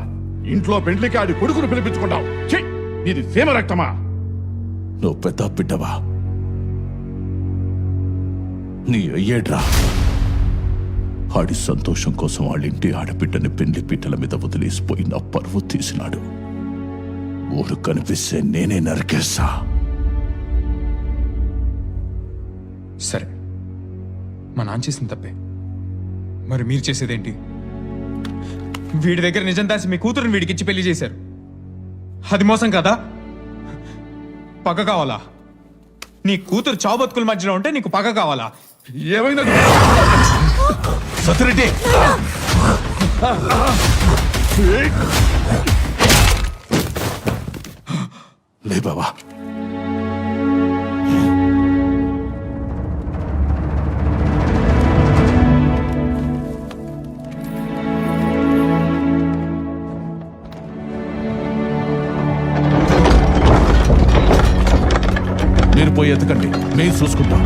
ఇంట్లో పెండ్లికి ఆడి కొడుకును పిలిపించుకుంటావు. ఛీ! ఇది సీమ రక్తమా?
నువ్వు పెద్ద బిడ్డవా? నీ అయ్యేడ్రా. ఆడి సంతోషం కోసం వాళ్ళ ఇంటి ఆడబిడ్డని పెండ్లి పీటల మీద వదిలేసిపోయిన పరువు తీసినాడు. ఊరు కనిపిస్తే నేనే నరికేస్తా.
సరే, మా నాన్న చేసిన తప్పే. మరి మీరు చేసేదేంటి? వీడి దగ్గర నిజం దాసి మీ కూతురుని వీడికిచ్చి పెళ్లి చేశారు. అది మోసం కదా? పగ కావాలా? నీ కూతురు చావు బతుకుల మధ్యలో ఉంటే నీకు పగ కావాలా?
ఏమైనా
సత్యరెడ్డి లే బావా. మీరు పోయి ఎత్తకండి, మేము చూసుకుంటాం.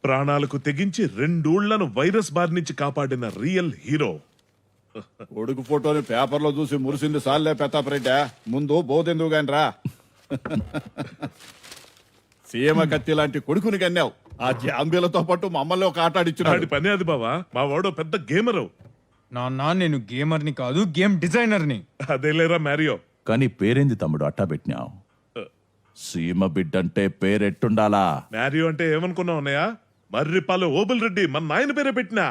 ప్రాణాలకు తెగించి 2 ఊళ్లను వైరస్ బారి నుంచి కాపాడిన రియల్ హీరో.
కొడుకు ఫోటోని పేపర్లో చూసి మురిసింది సాల్లే పెతాపరెడ్డి, ముందు బోధెందుకు గాని రా. సీమ కత్తి లాంటి కొడుకుని కన్నావు. ఆ జాంబీలతో పాటు మమ్మల్ని ఒక ఆట ఆడిచ్చున్నాడు.
పని అది బావా, మా వాడు పెద్ద గేమరు.
నాన్న నేను గేమర్ని కాదు, గేమ్ డిజైనర్ని.
అదేలేరా మ్యారియో.
కానీ పేరేంది తమ్ముడు అట్టా పెట్టినావు? సీమ బిడ్డంటే పేరెట్టుండాలా?
మ్యారియో అంటే ఏమనుకున్నావు అన్నయ్య? మర్రిపాలెం ఓబుల్ రెడ్డి మన నాయన పేరే పెట్టినా.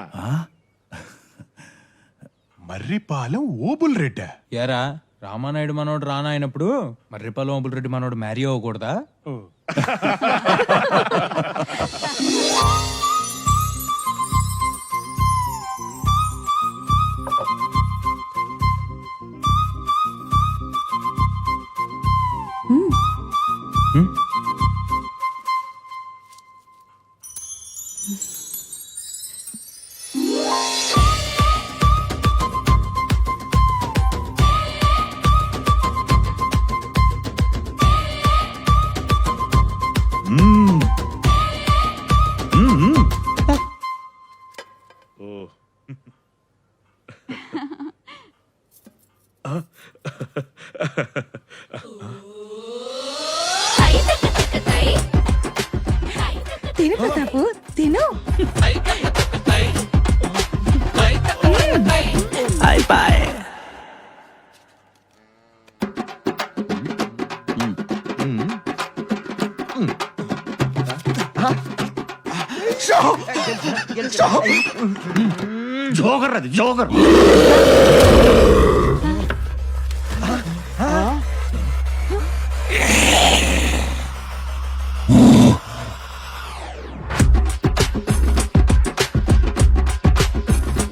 మర్రిపాలెం ఓబుల్ రెడ్డి
యారా రామానాయుడు మనోడు రానా అయినప్పుడు మర్రిపాలెం ఓబుల్ రెడ్డి మనోడు మ్యారీ అవ్వకూడదా?
తిను ప్రతాపు తిను.
జోగర్ అది జోగర్.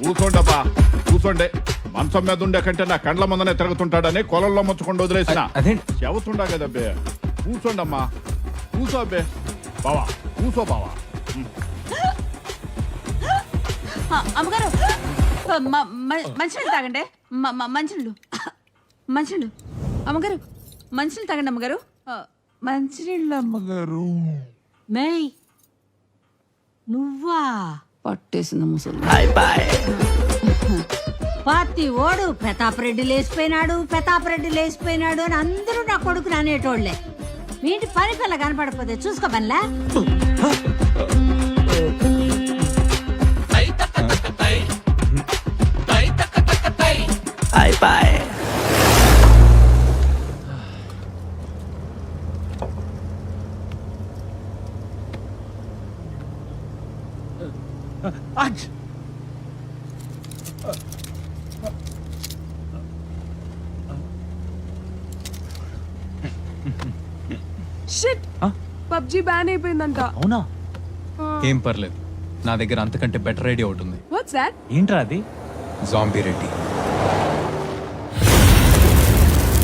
కూర్చోండబ్బా కూర్చోండి. మంచం మీద ఉండే కంటే నా కండ్ల ముందనే తిరుగుతుంటాడని కొలంలో ముచ్చుకుండా వదిలేసిన చెబుతుండా కదబ్బే. కూర్చోండమ్మా కూర్చోబ్బే. బావా కూసో బావా.
అమ్మగారు మంచినీళ్ళు తాగండి. మంచినీళ్ళు మంచినీళ్ళు అమ్మగారు, మంచినీళ్ళు తాగండి అమ్మగారు. మంచినీళ్ళు అమ్మగారు. మేయ్ నువ్వా? పట్టేసింది ముసలి.
పార్టీ ఓడు ప్రతాపరెడ్డి లేచిపోయినాడు అని అందరూ నా కొడుకుని అనేటోళ్లే. వీటి పని పిల్ల కనపడకపోతే చూసుకో పనిలా.
షిట్, పబ్జి బ్యాన్ అయిపోయిందంట.
అవునా? ఏం పర్లేదు, నా దగ్గర అంతకంటే బెటర్ ఐడియా ఒకటి ఉంది.
What's that?
ఏంట్రా అది? జాంబీ రెడ్డి.